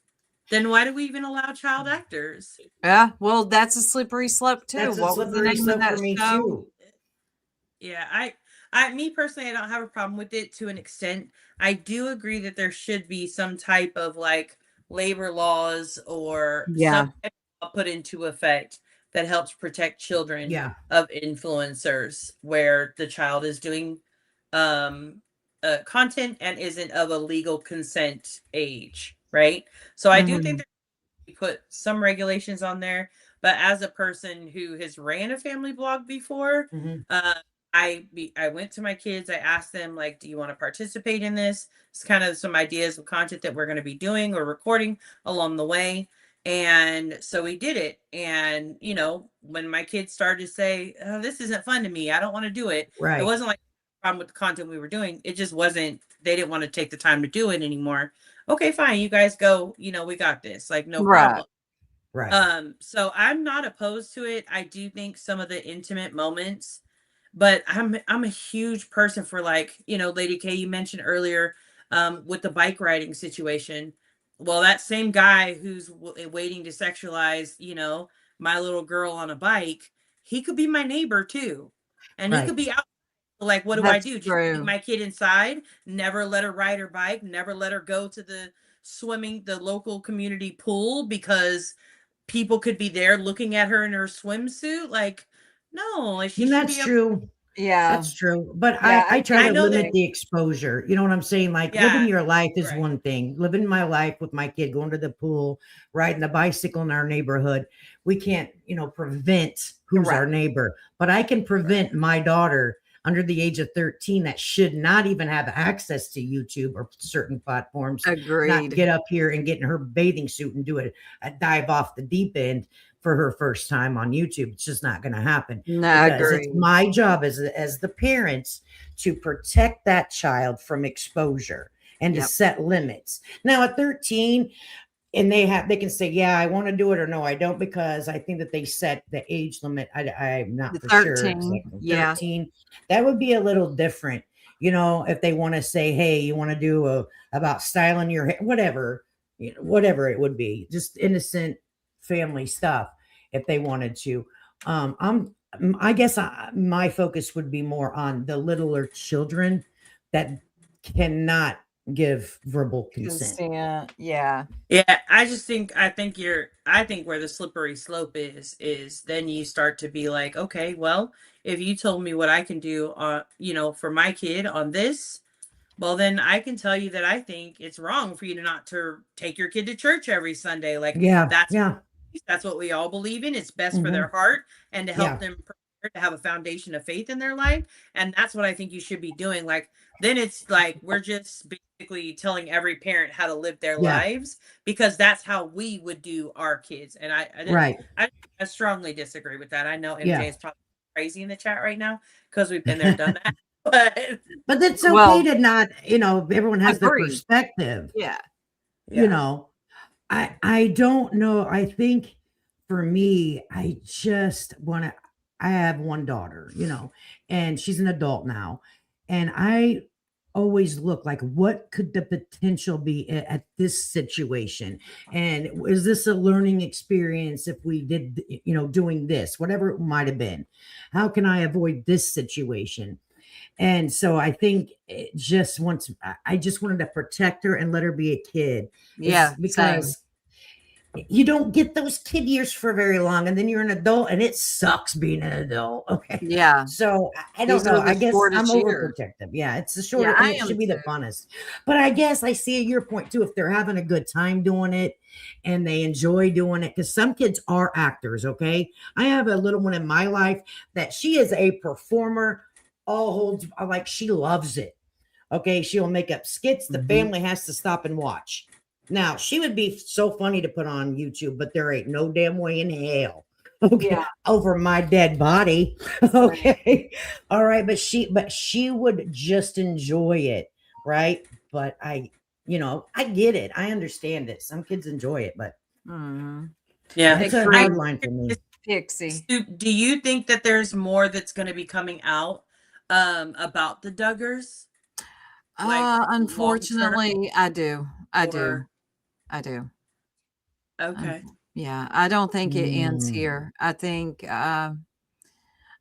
Then why do we even allow child actors? Yeah, well, that's a slippery slope too. That's a What was the slippery name of slope that for me show? too. Yeah, me personally, I don't have a problem with it to an extent. I do agree that there should be some type of like labor laws or some Yeah. type of law put into effect that helps protect children Yeah. of influencers where the child is doing um content and isn't of a legal consent age, right? So I do think Mhm. that we put some regulations on there, but as a person who has ran a family blog before, Mhm. uh, I went to my kids. I asked them like, "Do you want to participate in this?" It's kind of some ideas of content that we're going to be doing or recording along the way. And so we did it. And when my kids started to say, "Oh, this isn't fun to me. I don't want to do it," it Right. wasn't like a problem with the content we were doing. It just wasn't. They didn't want to take the time to do it anymore. Okay, fine. You guys go. We got this. Like, no Right. problem. Right. So I'm not opposed to it. I do think some of the intimate moments, but I'm a huge person for, like, Lady K, you mentioned earlier, with the bike riding situation. Well, that same guy who's waiting to sexualize, my little girl on a bike, he could be my neighbor too. And he Right. could be out, like, what do I That's do? Just keep true. my kid inside, never let her ride her bike, never let her go to the local community pool because people could be there looking at her in her swimsuit. Like, no, like, she And should that's be able. true. Yeah. That's true. But Yeah, I I try get I to know what that. limit you the exposure. You know what I'm saying? Like living Yeah, your life is right. one thing. Living my life with my kid, going to the pool, riding the bicycle in our neighborhood. We can't, prevent who's right. our neighbor, but I can prevent my daughter under the age of 13 that should not even have access to YouTube or certain platforms, not Agreed. get up here and get in her bathing suit and do a dive off the deep end for her first time on YouTube. It's just not going to happen No, because it's agreed. my job as the parents to protect that child from exposure and to Yep. set limits. Now at 13, and they can say, yeah, I want to do it, or no, I don't, because I think that they set the age limit. I'm not The for sure 13. exactly. Yeah. 13. That would be a little different, if they want to say, hey, you want to do about styling your hair, whatever, whatever it would be, just innocent family stuff if they wanted to. I guess my focus would be more on the littler children that cannot give verbal consent. Yeah. Yeah, I think where the slippery slope is then you start to be like, okay, well, if you told me what I can do for my kid on this, well, then I can tell you that I think it's wrong for you to not to take your kid to church every Sunday. Like Yeah, yeah, that's what we all believe in. It's best for their hmm heart and to help yeah, them prepare to have a foundation of faith in their life. And that's what I think you should be doing. Like then it's like we're just basically telling every parent how to live their yeah. lives because that's how we would do our kids. And Right. I strongly disagree with that. I know MJ Yeah. is probably crazy in the chat right now because we've been there, done that. But But it's okay Well, to not, everyone has their agree. perspective. Yeah. You know, I don't know. I think for me, I just want to, I have one daughter, and she's an adult now. And I always look like, what could the potential be at this situation? And is this a learning experience if we did, doing this, whatever it might have been? How can I avoid this situation? And so I think it just wants, I just wanted to protect her and let her be a kid. Yeah. It's because you don't get those kid years for very long, and then you're an adult and it sucks being an adult. Okay. Yeah. So I don't These are know. the I guess I'm shortest years. overprotective. Yeah. It's the shorter, Yeah, and I it am should be the too. funnest. But I guess I see your point too. If they're having a good time doing it and they enjoy doing it, because some kids are actors. Okay. I have a little one in my life that she is a performer, all holds like she loves it. Okay. She'll make up skits. The family has to stop and watch. Now, she would be so funny to put on YouTube, but there ain't no damn way in hell. Okay. Yeah. Over my dead body. Okay. All right. But she would just enjoy it. Right. But I get it. I understand it. Some kids enjoy it, but yeah, that's a hard line for me. Pixie. Do you think that there's more that's going to be coming out about the Duggars? Like Unfortunately, I do. I do. Okay. Yeah, I don't think it ends here. I think I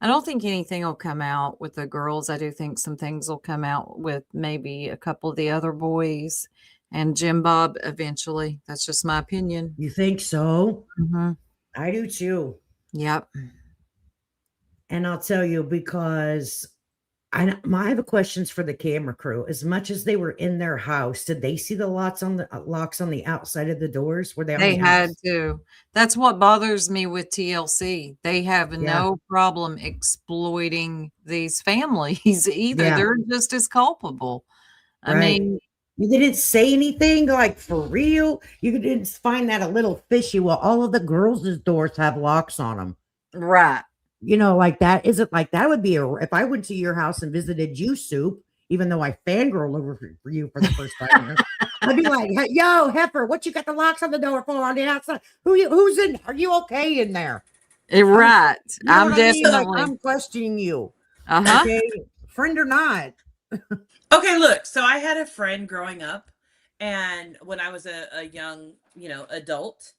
don't think anything will come out with the girls. I do think some things will come out with maybe a couple of the other boys and Jim Bob eventually. That's just my opinion. You think so? Mhm. I do too. Yep. And I'll tell you, because I have a questions for the camera crew. As much as they were in their house, did they see the locks on the outside of the doors? Were they on They the had outs- to. That's what bothers me with TLC. They have no problem exploiting these families either. Yeah. They're just as culpable. I Right. mean, You didn't say anything like for real. You didn't find that a little fishy. Well, all of the girls' doors have locks on them. right. Like that. Is it like that would be if I went to your house and visited you, Soup, even though I fangirl over for you for the first time, I'd be like, hey, yo, Heifer, what you got the locks on the door for on the outside? Who's in? Are you okay in there? Right. You know I'm what I mean? Like, definitely. I'm questioning you. Uh-huh. Okay, friend or not. Okay, look. So I had a friend growing up, and when I was a young, adult,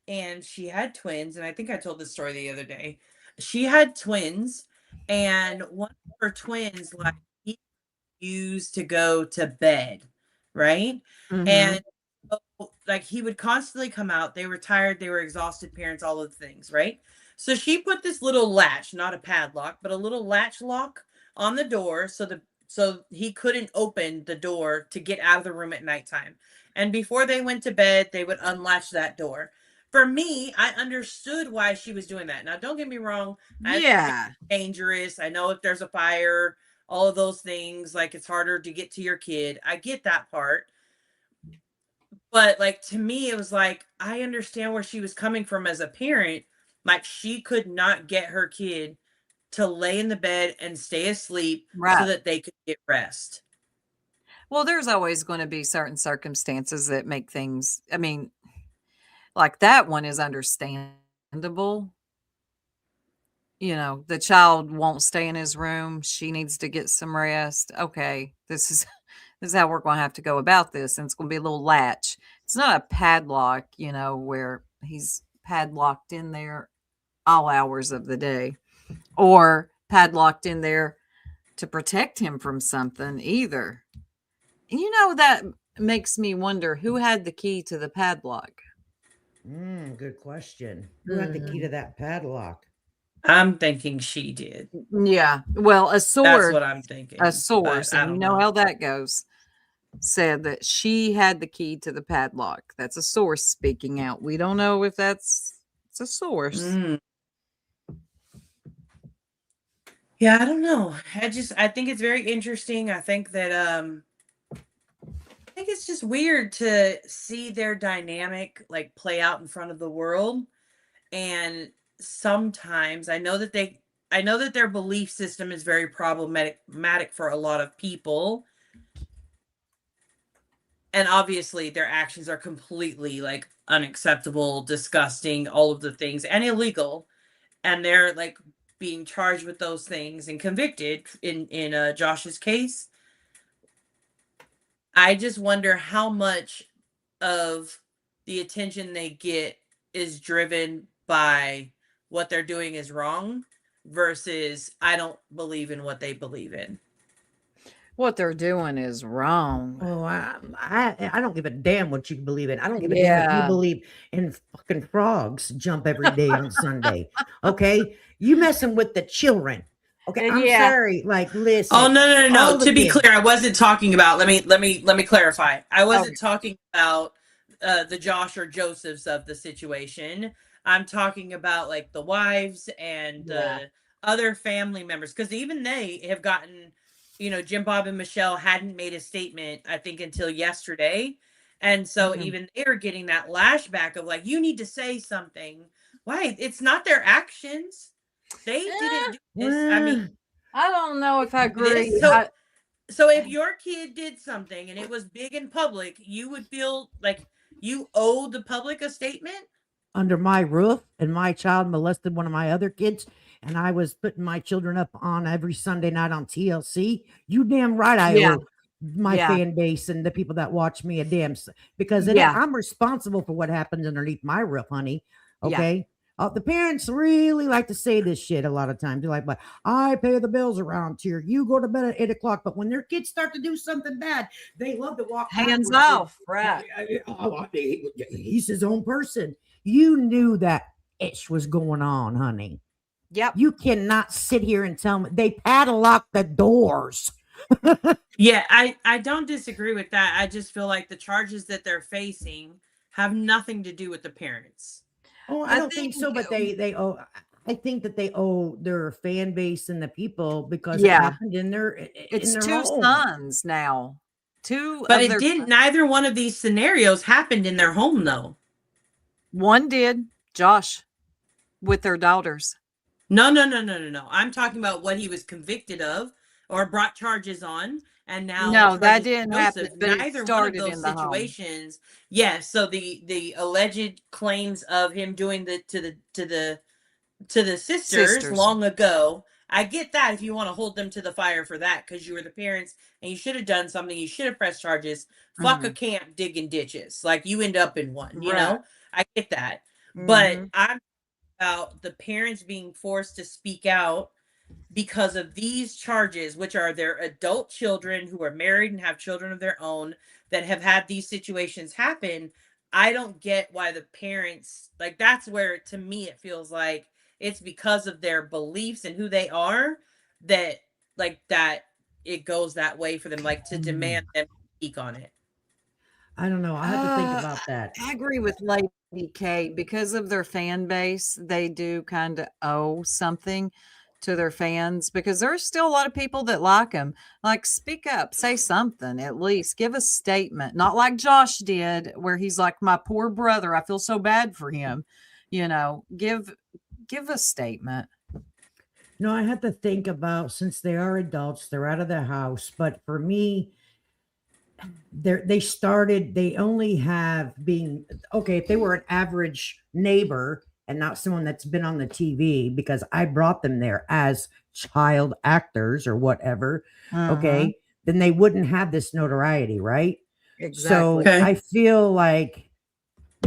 and she had twins, and I think I told this story the other day. She had twins, and one of her twins, like, he used to go to bed, right? Mhm. And like he would constantly come out. They were tired, they were exhausted parents, all of the things, right? So she put this little latch, not a padlock, but a little latch lock on the door so he couldn't open the door to get out of the room at nighttime. And before they went to bed, they would unlatch that door. For me, I understood why she was doing that. Now, don't get me wrong. Yeah. It's dangerous. I know if there's a fire, all of those things, like it's harder to get to your kid. I get that part. But like to me, it was like, I understand where she was coming from as a parent. Like she could not get her kid to lay in the bed and stay asleep so Right. that they could get rest. Well, there's always going to be certain circumstances that make things, I mean, like that one is understandable. The child won't stay in his room. She needs to get some rest. Okay, this is how we're going to have to go about this. And it's going to be a little latch. It's not a padlock, where he's padlocked in there all hours of the day or padlocked in there to protect him from something either. That makes me wonder who had the key to the padlock. Good question. Who had the key to that padlock? I'm thinking she did. Yeah. Well, a That's source, what I'm thinking. a source, but I and you don't know how that goes, said that she had the key to the padlock. That's a source speaking out. We don't know if it's a source. Yeah, I don't know. I think it's very interesting. I think that I think it's just weird to see their dynamic like play out in front of the world. And sometimes I know that their belief system is very problematic for a lot of people. And obviously their actions are completely like unacceptable, disgusting, all of the things, and illegal. And they're like being charged with those things and convicted in Josh's case. I just wonder how much of the attention they get is driven by what they're doing is wrong versus I don't believe in what they believe in. What they're doing is wrong. Oh, I don't give a damn what you believe in. I don't give a damn if you believe in fucking frogs jump every day on Sunday. Okay, you messing with the children. Okay, I'm sorry. Like, listen. Oh no. To be kids. clear, I wasn't talking about. Let me clarify. I wasn't talking about the Josh or Josephs of the situation. I'm talking about like the wives and the other family members, because even they have gotten, Jim Bob and Michelle hadn't made a statement, I think, until yesterday. And so even they're getting that lashback of like, you need to say something. Why? It's not their actions. They didn't do this. I mean, I don't know if I agree. So if your kid did something and it was big in public, you would feel like you owe the public a statement? Under my roof, and my child molested one of my other kids, and I was putting my children up on every Sunday night on TLC. You damn right I owe my fan base and the people that watch me a damn, because I'm responsible for what happens underneath my roof, honey. Okay. The parents really like to say this shit a lot of times. They're like, but I pay the bills around here. You go to bed at 8 o'clock. But when their kids start to do something bad, they love to walk hands off. Right. He's his own person. You knew that ish was going on, honey. Yep. You cannot sit here and tell me they padlock the doors. Yeah, I don't disagree with that. I just feel like the charges that they're facing have nothing to do with the parents. Oh, I don't think so, but they owe. I think that they owe their fan base and the people because it happened in their. It's in their two home. sons now. But it didn't. Neither one of these scenarios happened in their home, though. One did, Josh, with their daughters. No. I'm talking about what he was convicted of or brought charges on. And now no, that didn't happen. But neither it started one of in those the situations. Yes. So the alleged claims of him doing to the sisters long ago. I get that if you want to hold them to the fire for that because you were the parents and you should have done something. You should have pressed charges. Fuck a camp digging ditches. Like you end up in one. You know, I get that. But I'm about the parents being forced to speak out because of these charges, which are their adult children who are married and have children of their own that have had these situations happen. I don't get why the parents, like, that's where to me it feels like it's because of their beliefs and who they are that, like, that it goes that way for them, like, to demand them speak on it. I don't know. I have to think about that. I agree with Lady K. Because of their fan base, they do kind of owe something to their fans because there's still a lot of people that like them. Like, speak up, say something, at least give a statement. Not like Josh did, where he's like, my poor brother, I feel so bad for him. You know, give a statement. No, I had to think about, since they are adults, they're out of the house. But for me, they only have being okay. If they were an average neighbor and not someone that's been on the TV, because I brought them there as child actors or whatever, okay, then they wouldn't have this notoriety, right? Exactly. So I feel like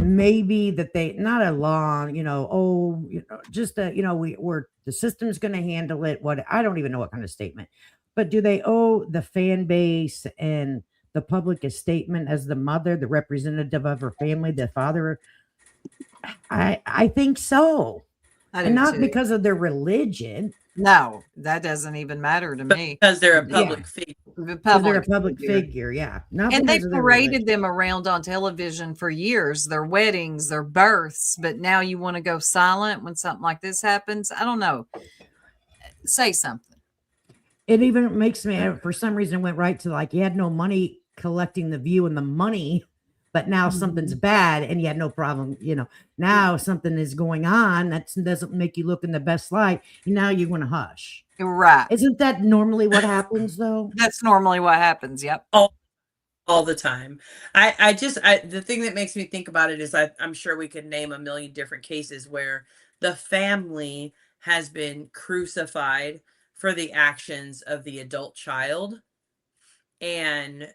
maybe that they, not a long, just we're the system's going to handle it. What, I don't even know what kind of statement, but do they owe the fan base and the public statement as the mother, the representative of her family, the father? I think so. I And do not too. because of their religion. No, that doesn't even matter to me. Because they're a Yeah. public figure. The Because they're a public public figure. figure, yeah. Not And they because of their paraded religion. them around on television for years, their weddings, their births, but now you want to go silent when something like this happens? I don't know. Say something. It even makes me, for some reason, it went right to like, you had no money collecting the view and the money, but now something's bad and you had no problem. Now something is going on that doesn't make you look in the best light. Now you want to hush. Right. Isn't that normally what happens, though? That's normally what happens. Yep. All the time. The thing that makes me think about it is I'm sure we could name a million different cases where the family has been crucified for the actions of the adult child. And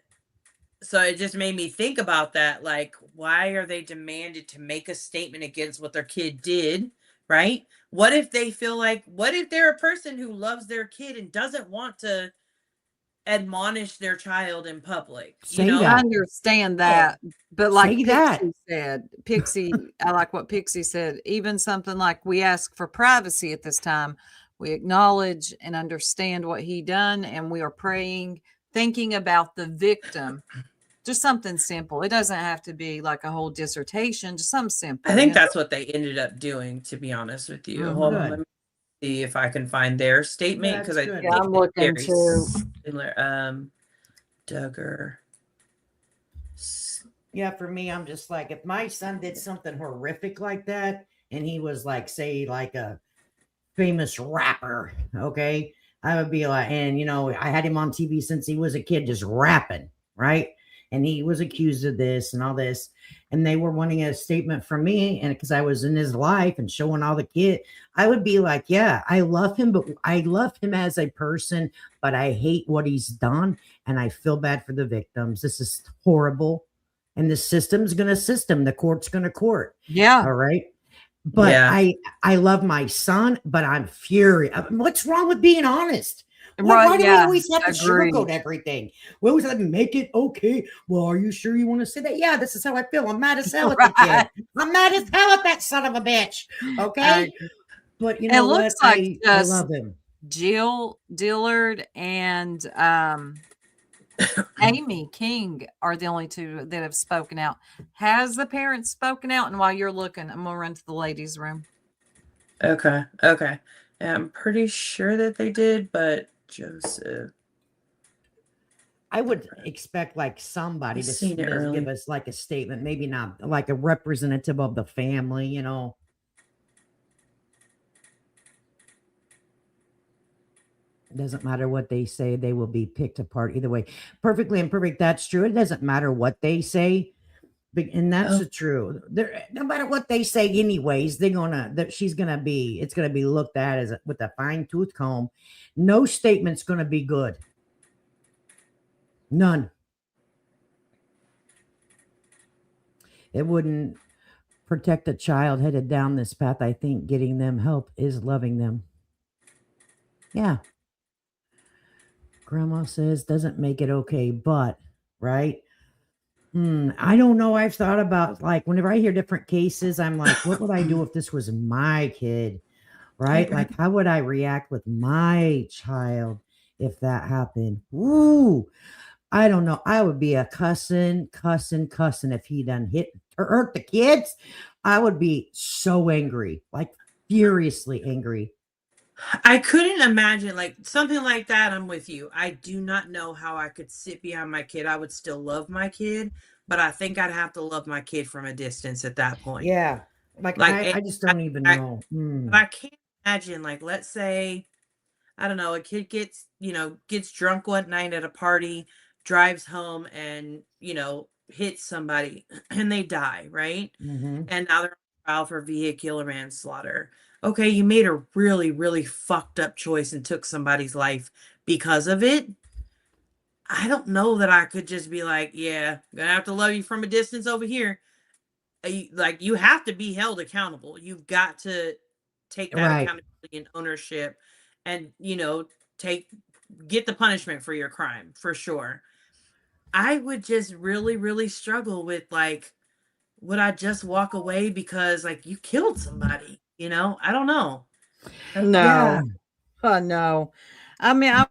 so it just made me think about that. Like, why are they demanded to make a statement against what their kid did? Right? What if they're a person who loves their kid and doesn't want to admonish their child in public? Say I that. understand that, but like Say that. Pixie, I like what Pixie said. Even something like, we ask for privacy at this time. We acknowledge and understand what he done, and we are praying, thinking about the victim. Just something simple. It doesn't have to be like a whole dissertation. Just something simple. I think that's what they ended up doing, to be honest with you. Hold on, let me see if I can find their statement, because I'm looking to similar. Duggar. Yeah, for me, I'm just like, if my son did something horrific like that, and he was like, say, like a famous rapper, okay, I would be like, and I had him on TV since he was a kid, just rapping, right? And he was accused of this and all this, and they were wanting a statement from me, and because I was in his life and showing all the kid, I would be like, yeah, I love him, but I love him as a person, but I hate what he's done, and I feel bad for the victims. This is horrible, and the system's gonna system, the court's gonna court. Yeah. All right. But Yeah. I love my son, but I'm furious. What's wrong with being honest? Right, Why do we yeah, always have to agreed. sugarcoat everything? We always have to make it okay. Well, are you sure you want to say that? Yeah, this is how I feel. I'm mad as hell at the Right. kid. I'm mad as hell at that son of a bitch. Okay. But you It know looks what? like I just love him. Jill Dillard and Amy King are the only two that have spoken out. Has the parents spoken out? And while you're looking, I'm gonna run to the ladies' room. Okay. I'm pretty sure that they did, but Joseph. I would expect like somebody to Seen it early. give us like a statement, maybe not like a representative of the family, It doesn't matter what they say, they will be picked apart either way. Perfectly imperfect, that's true. It doesn't matter what they say. And that's the truth. No matter what they say, anyways, it's gonna be looked at as with a fine tooth comb. No statement's gonna be good. None. It wouldn't protect a child headed down this path. I think getting them help is loving them. Yeah. Grandma says doesn't make it okay, but right. I don't know. I've thought about like whenever I hear different cases, I'm like, what would I do if this was my kid? Right? Like, how would I react with my child if that happened? Ooh, I don't know. I would be a cussing if he done hit or hurt the kids. I would be so angry, like furiously angry. I couldn't imagine like something like that. I'm with you. I do not know how I could sit behind my kid. I would still love my kid, but I think I'd have to love my kid from a distance at that point. Yeah. Like I just don't even know. But I can't imagine, like, let's say, I don't know, a kid gets drunk one night at a party, drives home and, hits somebody and they die, right? Mm-hmm. And now they're on trial for vehicular manslaughter. Okay, you made a really, really fucked up choice and took somebody's life because of it. I don't know that I could just be like, yeah, I'm gonna have to love you from a distance over here. Like, you have to be held accountable. You've got to take that accountability and ownership and, get the punishment for your crime, for sure. I would just really, really struggle with like, would I just walk away because like you killed somebody? You know, I don't know. No. Yeah. No. I mean, I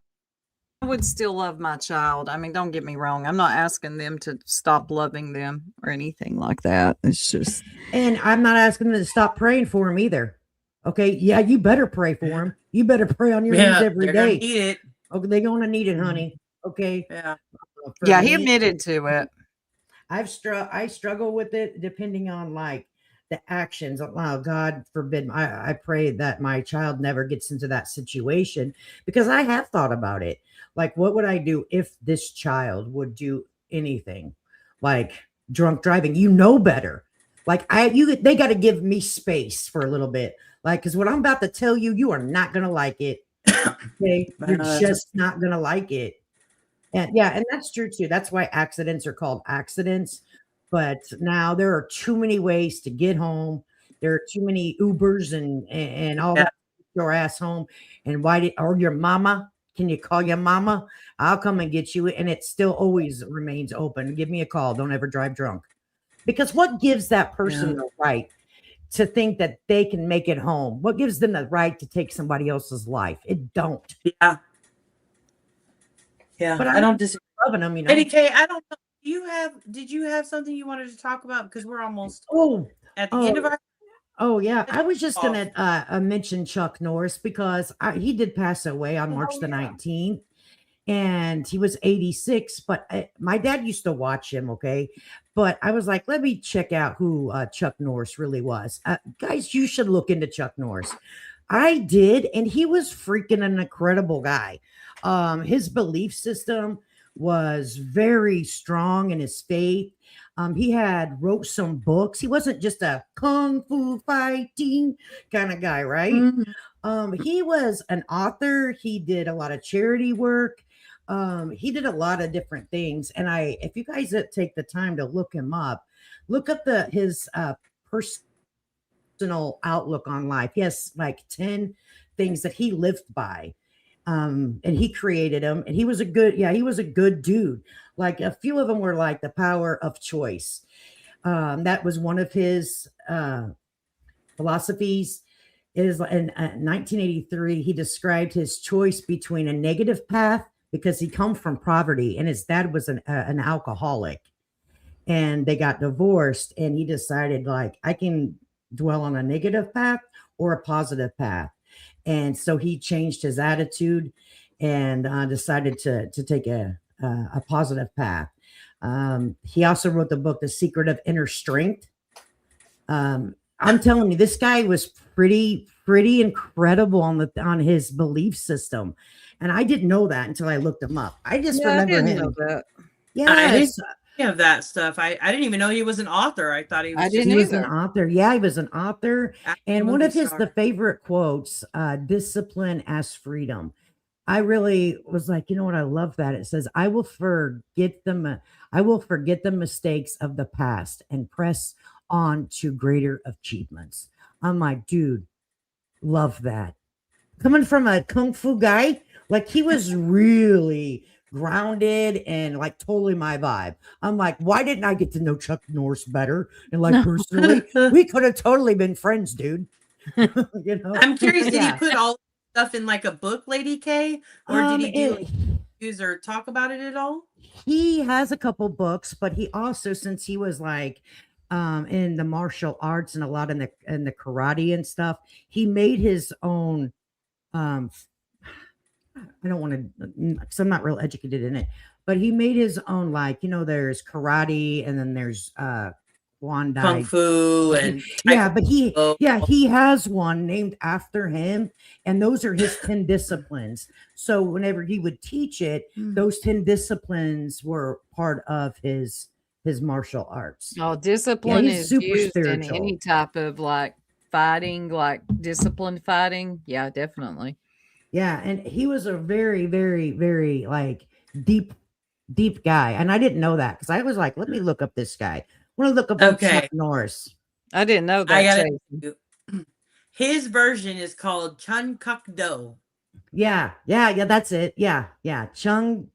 would still love my child. I mean, don't get me wrong. I'm not asking them to stop loving them or anything like that. It's just, And I'm not asking them to stop praying for him either. Okay. Yeah, you better pray for him. You better pray on your knees Yeah, every they're gonna day. need it. Okay, they're gonna need it, honey. Okay. Yeah. For yeah, he me, admitted to it. I struggle with it depending on like the actions. Oh, God forbid. I pray that my child never gets into that situation because I have thought about it. Like, what would I do if this child would do anything like drunk driving? You know better. Like they got to give me space for a little bit. Like, because what I'm about to tell you, you are not gonna like it. Okay, you're just not gonna like it. And yeah, and that's true too. That's why accidents are called accidents. But now there are too many ways to get home. There are too many Ubers and all Yeah. that your ass home. And why did or your mama? Can you call your mama? I'll come and get you. And it still always remains open. Give me a call. Don't ever drive drunk. Because what gives that person the right to think that they can make it home? What gives them the right to take somebody else's life? It don't. Yeah. Yeah. But I don't disagree. loving them, you know. Lady K, I don't know. Did you have something you wanted to talk about? Because we're almost at the end of our Oh yeah, I was just gonna mention Chuck Norris because he did pass away on March the 19th, and he was 86. But my dad used to watch him. Okay, but I was like, let me check out who Chuck Norris really was. Guys, you should look into Chuck Norris. I did, and he was freaking an incredible guy. His belief system was very strong in his faith. He had wrote some books. He wasn't just a kung fu fighting kind of guy, right? He was an author. He did a lot of charity work. He did a lot of different things. And if you guys take the time to look him up, look up his personal outlook on life. He has like 10 things that he lived by. And he created them, and he was a good dude. Like a few of them were like the power of choice. That was one of his philosophies. Is in 1983, he described his choice between a negative path because he come from poverty, and his dad was an alcoholic, and they got divorced, and he decided like I can dwell on a negative path or a positive path. And so he changed his attitude and decided to take a positive path. He also wrote the book, The Secret of Inner Strength. I'm telling you, this guy was pretty incredible on his belief system. And I didn't know that until I looked him up. I just remember him. Know that. Yes. Of that stuff. I didn't even know he was an author. I thought he was an author. Yeah, he was an author. And one of the favorite quotes, discipline as freedom. I really was like, you know what? I love that. It says, I will forget the mistakes of the past and press on to greater achievements. I'm like, dude, love that. Coming from a kung fu guy, like he was really grounded and like totally my vibe. I'm like, why didn't I get to know Chuck Norris better? And like personally, we could have totally been friends, dude. You know, I'm curious, did he put all stuff in like a book, Lady K? Or did he do use or talk about it at all? He has a couple books, but he also, since he was like in the martial arts and a lot in the karate and stuff, he made his own I don't want to, because I'm not real educated in it, but he made his own, like, you know, there's karate and then there's kung fu and but he has one named after him, and those are his 10 disciplines. So whenever he would teach it, those 10 disciplines were part of his martial arts. Oh, discipline is super used spiritual in any type of like fighting, like disciplined fighting. Yeah, definitely. Yeah, and he was a very, very, very like deep guy, and I didn't know that because I was like, let me look up this guy. I want to look up Chuck Norris. I didn't know that. His version is called Chun Kuk Do. Yeah, that's it. Yeah, Chung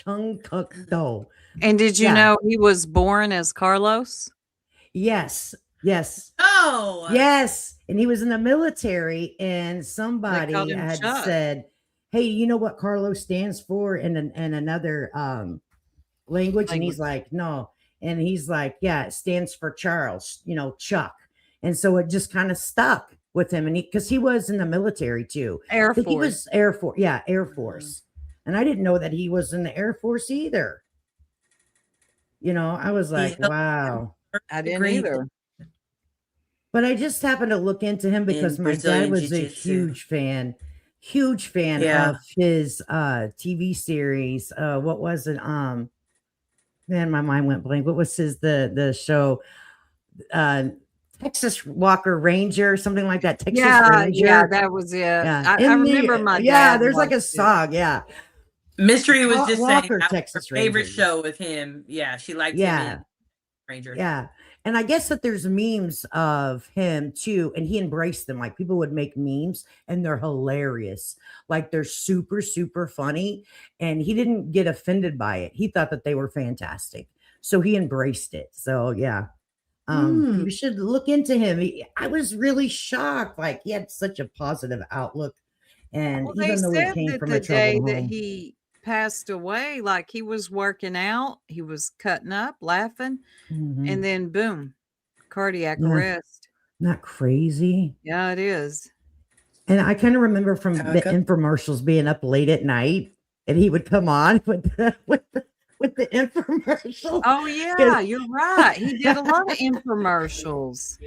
Kuk Do. And did you Yeah. know he was born as Carlos? Yes. Yes. Oh, Yes. And he was in the military, and They called somebody him had Chuck. said, "Hey, you know what Carlos stands for in another language?" And he's like, "No." And he's like, "Yeah, it stands for Charles, Chuck." And so it just kind of stuck with him. And because he was in the military too. Air I think he Force. was Air Force. Yeah, Air Force. And I didn't know that he was in the Air Force either. I was like, helped wow. I didn't Degree either. But I just happened to look into him because in my dad Brazilian was a Jiu-Jitsu. huge fan Yeah. of his TV series. What was it? Man, my mind went blank. What was the show? Texas Walker Ranger, something like that. Texas Ranger. Yeah, that was it. Yeah. I remember my dad. Yeah, there's like a watched it. song. Yeah. Mystery was just saying Walker, that was Texas her favorite Ranger. show with him. Yeah, she liked him Yeah. in Ranger. Yeah. And I guess that there's memes of him too, and he embraced them. Like people would make memes and they're hilarious. Like they're super, super funny. And he didn't get offended by it. He thought that they were fantastic. So he embraced it. So yeah. You should look into him. I was really shocked. Like he had such a positive outlook. And Well, they even though he said came that from the a day troubled that home. he passed away, like he was working out, he was cutting up, laughing, Mhm. and then boom, cardiac Yeah. arrest. Not crazy. Yeah, it is. And I kind of remember from the infomercials being up late at night, and he would come on with the infomercials. Oh yeah, you're right. He did a lot of infomercials.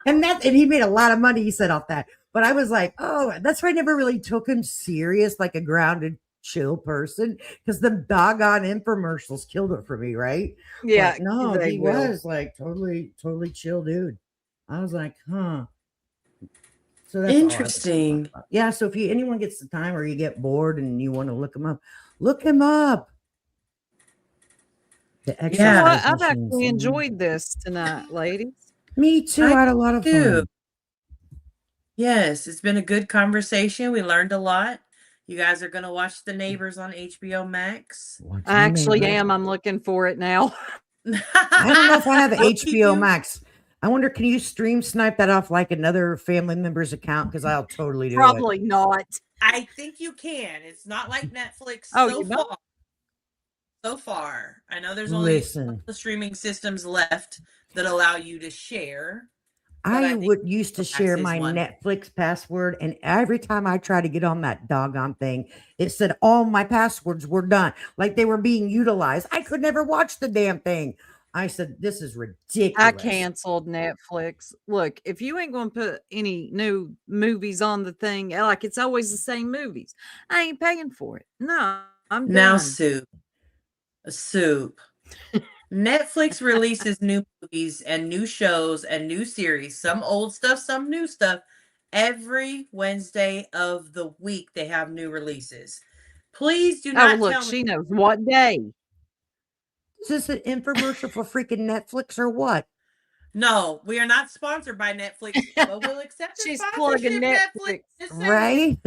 And he made a lot of money, he said, off that. But I was like, oh, that's why I never really took him serious, like a grounded, chill person, because the doggone infomercials killed it for me, right? Yeah, But no, they he will. was like totally chill dude. I was like, huh. So that's all I was Interesting. talking about. Yeah, so if anyone gets the time or you get bored and you want to look him up, look him up. The You know exercise what? I've machines. actually enjoyed this tonight, ladies. Me too. I had a lot of fun. Yes, it's been a good conversation. We learned a lot. You guys are going to watch The Neighbors on HBO Max. I actually am. I'm looking for it now. I don't know if I have We'll HBO keep you- Max. I wonder, can you stream snipe that off like another family member's account? Because I'll totally do Probably not. I think you can. It's not like Netflix Oh, so you know? far. So far. I know there's only Listen. the streaming systems left that allow you to share. but I think would used to Max share is my one. Netflix password, and every time I try to get on that doggone thing, it said all my passwords were done, like they were being utilized. I could never watch the damn thing. I said, "This is ridiculous." I canceled Netflix. Look, if you ain't going to put any new movies on the thing, like it's always the same movies, I ain't paying for it. No, I'm Now done. soup. Netflix releases new movies and new shows and new series, some old stuff, some new stuff. Every Wednesday of the week, they have new releases. Please do Oh, not look, tell me. she knows what day. Is this an infomercial for freaking Netflix or what? No, we are not sponsored by Netflix, but we'll accept a She's sponsorship, plugging Netflix. Just saying.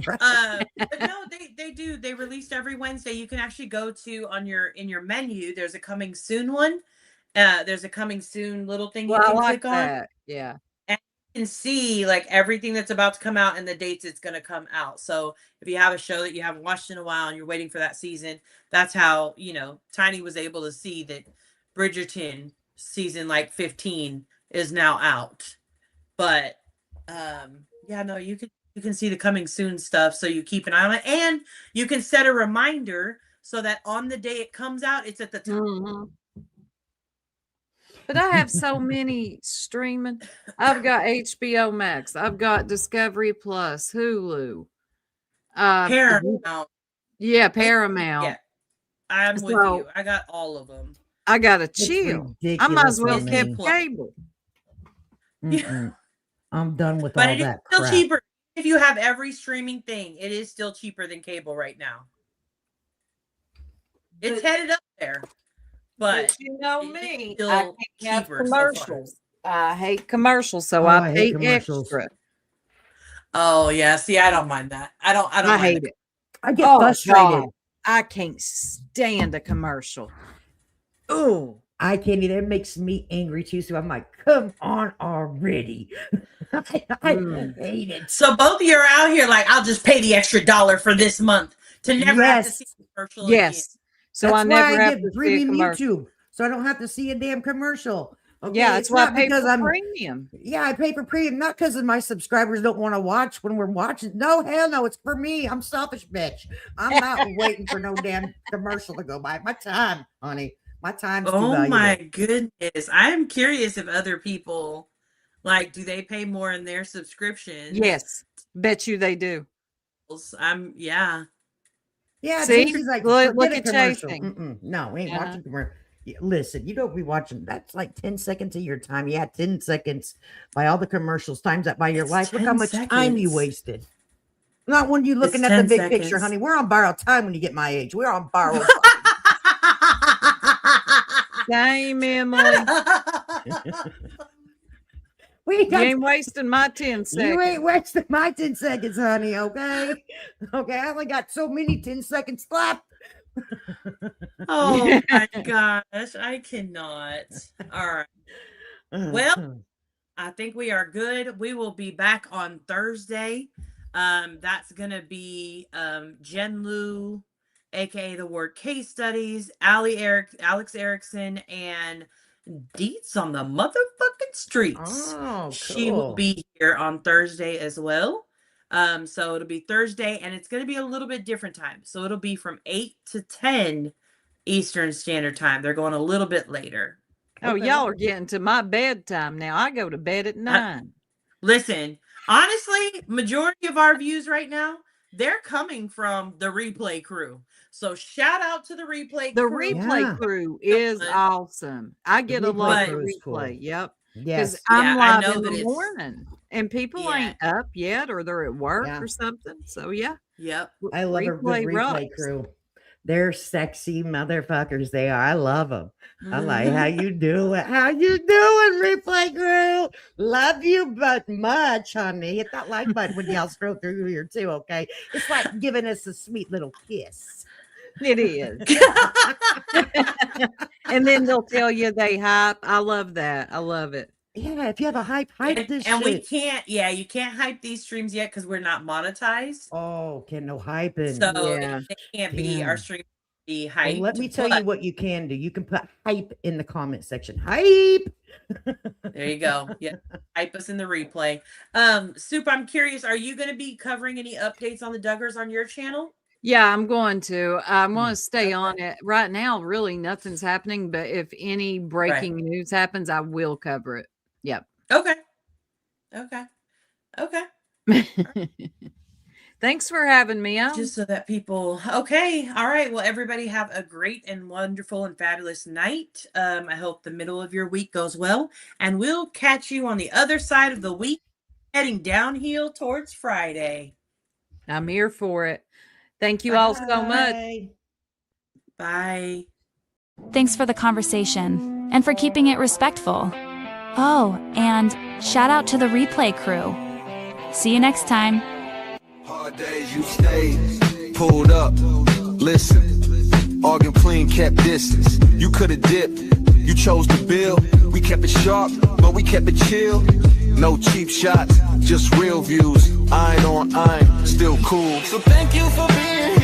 Right? But no, they do. They released every Wednesday. You can actually go to in your menu. There's a coming soon one. There's a coming soon little thing you Well, I can like click on. that. Yeah. And you can see like everything that's about to come out and the dates it's going to come out. So if you have a show that you haven't watched in a while and you're waiting for that season, that's how Tiny was able to see that Bridgerton season like 15 is now out. But you can see the coming soon stuff, so you keep an eye on it, and you can set a reminder so that on the day it comes out, it's at the top. Mm-hmm. But I have so many streaming. I've got HBO Max. I've got Discovery Plus, Hulu. Paramount. Yeah, Paramount. Yeah, I'm with So- you. I got all of them. I got to It's chill. I might as well ridiculous keep on me. cable. Mm-mm. I'm done with But all it is that still crap. cheaper. If you have every streaming thing, it is still cheaper than cable right now. It's headed up there. But you know it is me, still I can't have cheaper so far. commercials. I hate commercials, so Oh, I I pay hate commercials. extra. Oh yeah, see, I don't mind that. I don't I mind hate the- it. I get Oh, frustrated. God. I can't stand a commercial. Oh, I can't either. It makes me angry too. So I'm like, come on already. I hate it. So both of you are out here like, I'll just pay the extra $1 for this month to never have to see a commercial again. So That's I never why I have get to see a premium commercial. YouTube, so I don't have to see a damn commercial. Okay? Yeah, that's It's why I not pay because for I'm premium. Yeah, I pay for premium, not because my subscribers don't want to watch when we're watching. No, hell no, it's for me. I'm selfish, bitch. I'm not waiting for no damn commercial to go by. My time, honey. My time's too Oh valuable. my goodness. I'm curious if other people, like, do they pay more in their subscriptions? Yes, bet you they do. Yeah. Yeah, See? Jason's like, Look forget a at commercial. Chasing. No, we ain't Yeah. watching commercial. Listen, you don't be watching. That's like 10 seconds of your time. Yeah, 10 seconds by all the commercials. Times that by your It's life. Look how 10 much time you seconds. wasted. Not when you looking It's at the 10 big picture, seconds. honey. We're on borrowed time when you get my age. We're on borrowed time. Same, Emily. We You got ain't wasting my 10 seconds. You ain't wasting my 10 seconds, honey, okay? Okay, I only got so many 10 seconds left. Oh my gosh, I cannot. All right. Well, I think we are good. We will be back on Thursday. That's gonna be Jen Lou, aka the Word Case Studies, Alex Erickson, and Deets on the motherfucking streets. Oh, She will cool. be here on Thursday as well. So it'll be Thursday, and it's going to be a little bit different time. So it'll be from 8 to 10 Eastern Standard Time. They're going a little bit later. Oh, Okay. y'all are getting to my bedtime now. I go to bed at 9. Listen, honestly, majority of our views right now, they're coming from the replay crew. So shout out to the replay The crew. replay Yeah. crew is awesome. I get a replay lot of crew is cool. replay. Yep. Yes. Because I'm Yeah, I live know in that the it's- morning and people Yeah. ain't up yet or they're at work Yeah. or something. So, yeah. Yep. I love a good replay rocks. crew. They're sexy motherfuckers. They are. I love them. I'm like, how you doing? How you doing, replay crew? Love you but much, honey. Hit that like button when y'all scroll through here too, okay? It's like giving us a sweet little kiss. It is. And then they'll tell you they hype. I love that. I love it. Yeah, if you have a hype this and we shit. can't, you can't hype these streams yet because we're not monetized. Oh, can no hyping. So Yeah. they can't be, our stream be hyped. Well, let me tell but you what you can do. You can put hype in the comment section. Hype. there you go. Yeah. Hype us in the replay. Soup, I'm curious, are you going to be covering any updates on the Duggars on your channel? Yeah, I'm going to. I want to stay on it. Right now, really nothing's happening, but if any breaking news happens, I will cover it. Yep. Okay. Thanks for having me on. Just so that people, okay. All right. Well, everybody have a great and wonderful and fabulous night. I hope the middle of your week goes well, and we'll catch you on the other side of the week, heading downhill towards Friday. I'm here for it. Thank you all so much. Bye. Thanks for the conversation and for keeping it respectful. Oh, and shout out to the replay crew. See you next time. Hard days you stayed, pulled up, listen, organ clean, kept distance. You could've dipped, you chose to build. We kept it sharp, but we kept it chill. No cheap shots, just real views. Iron on iron, still cool. So thank you for being here.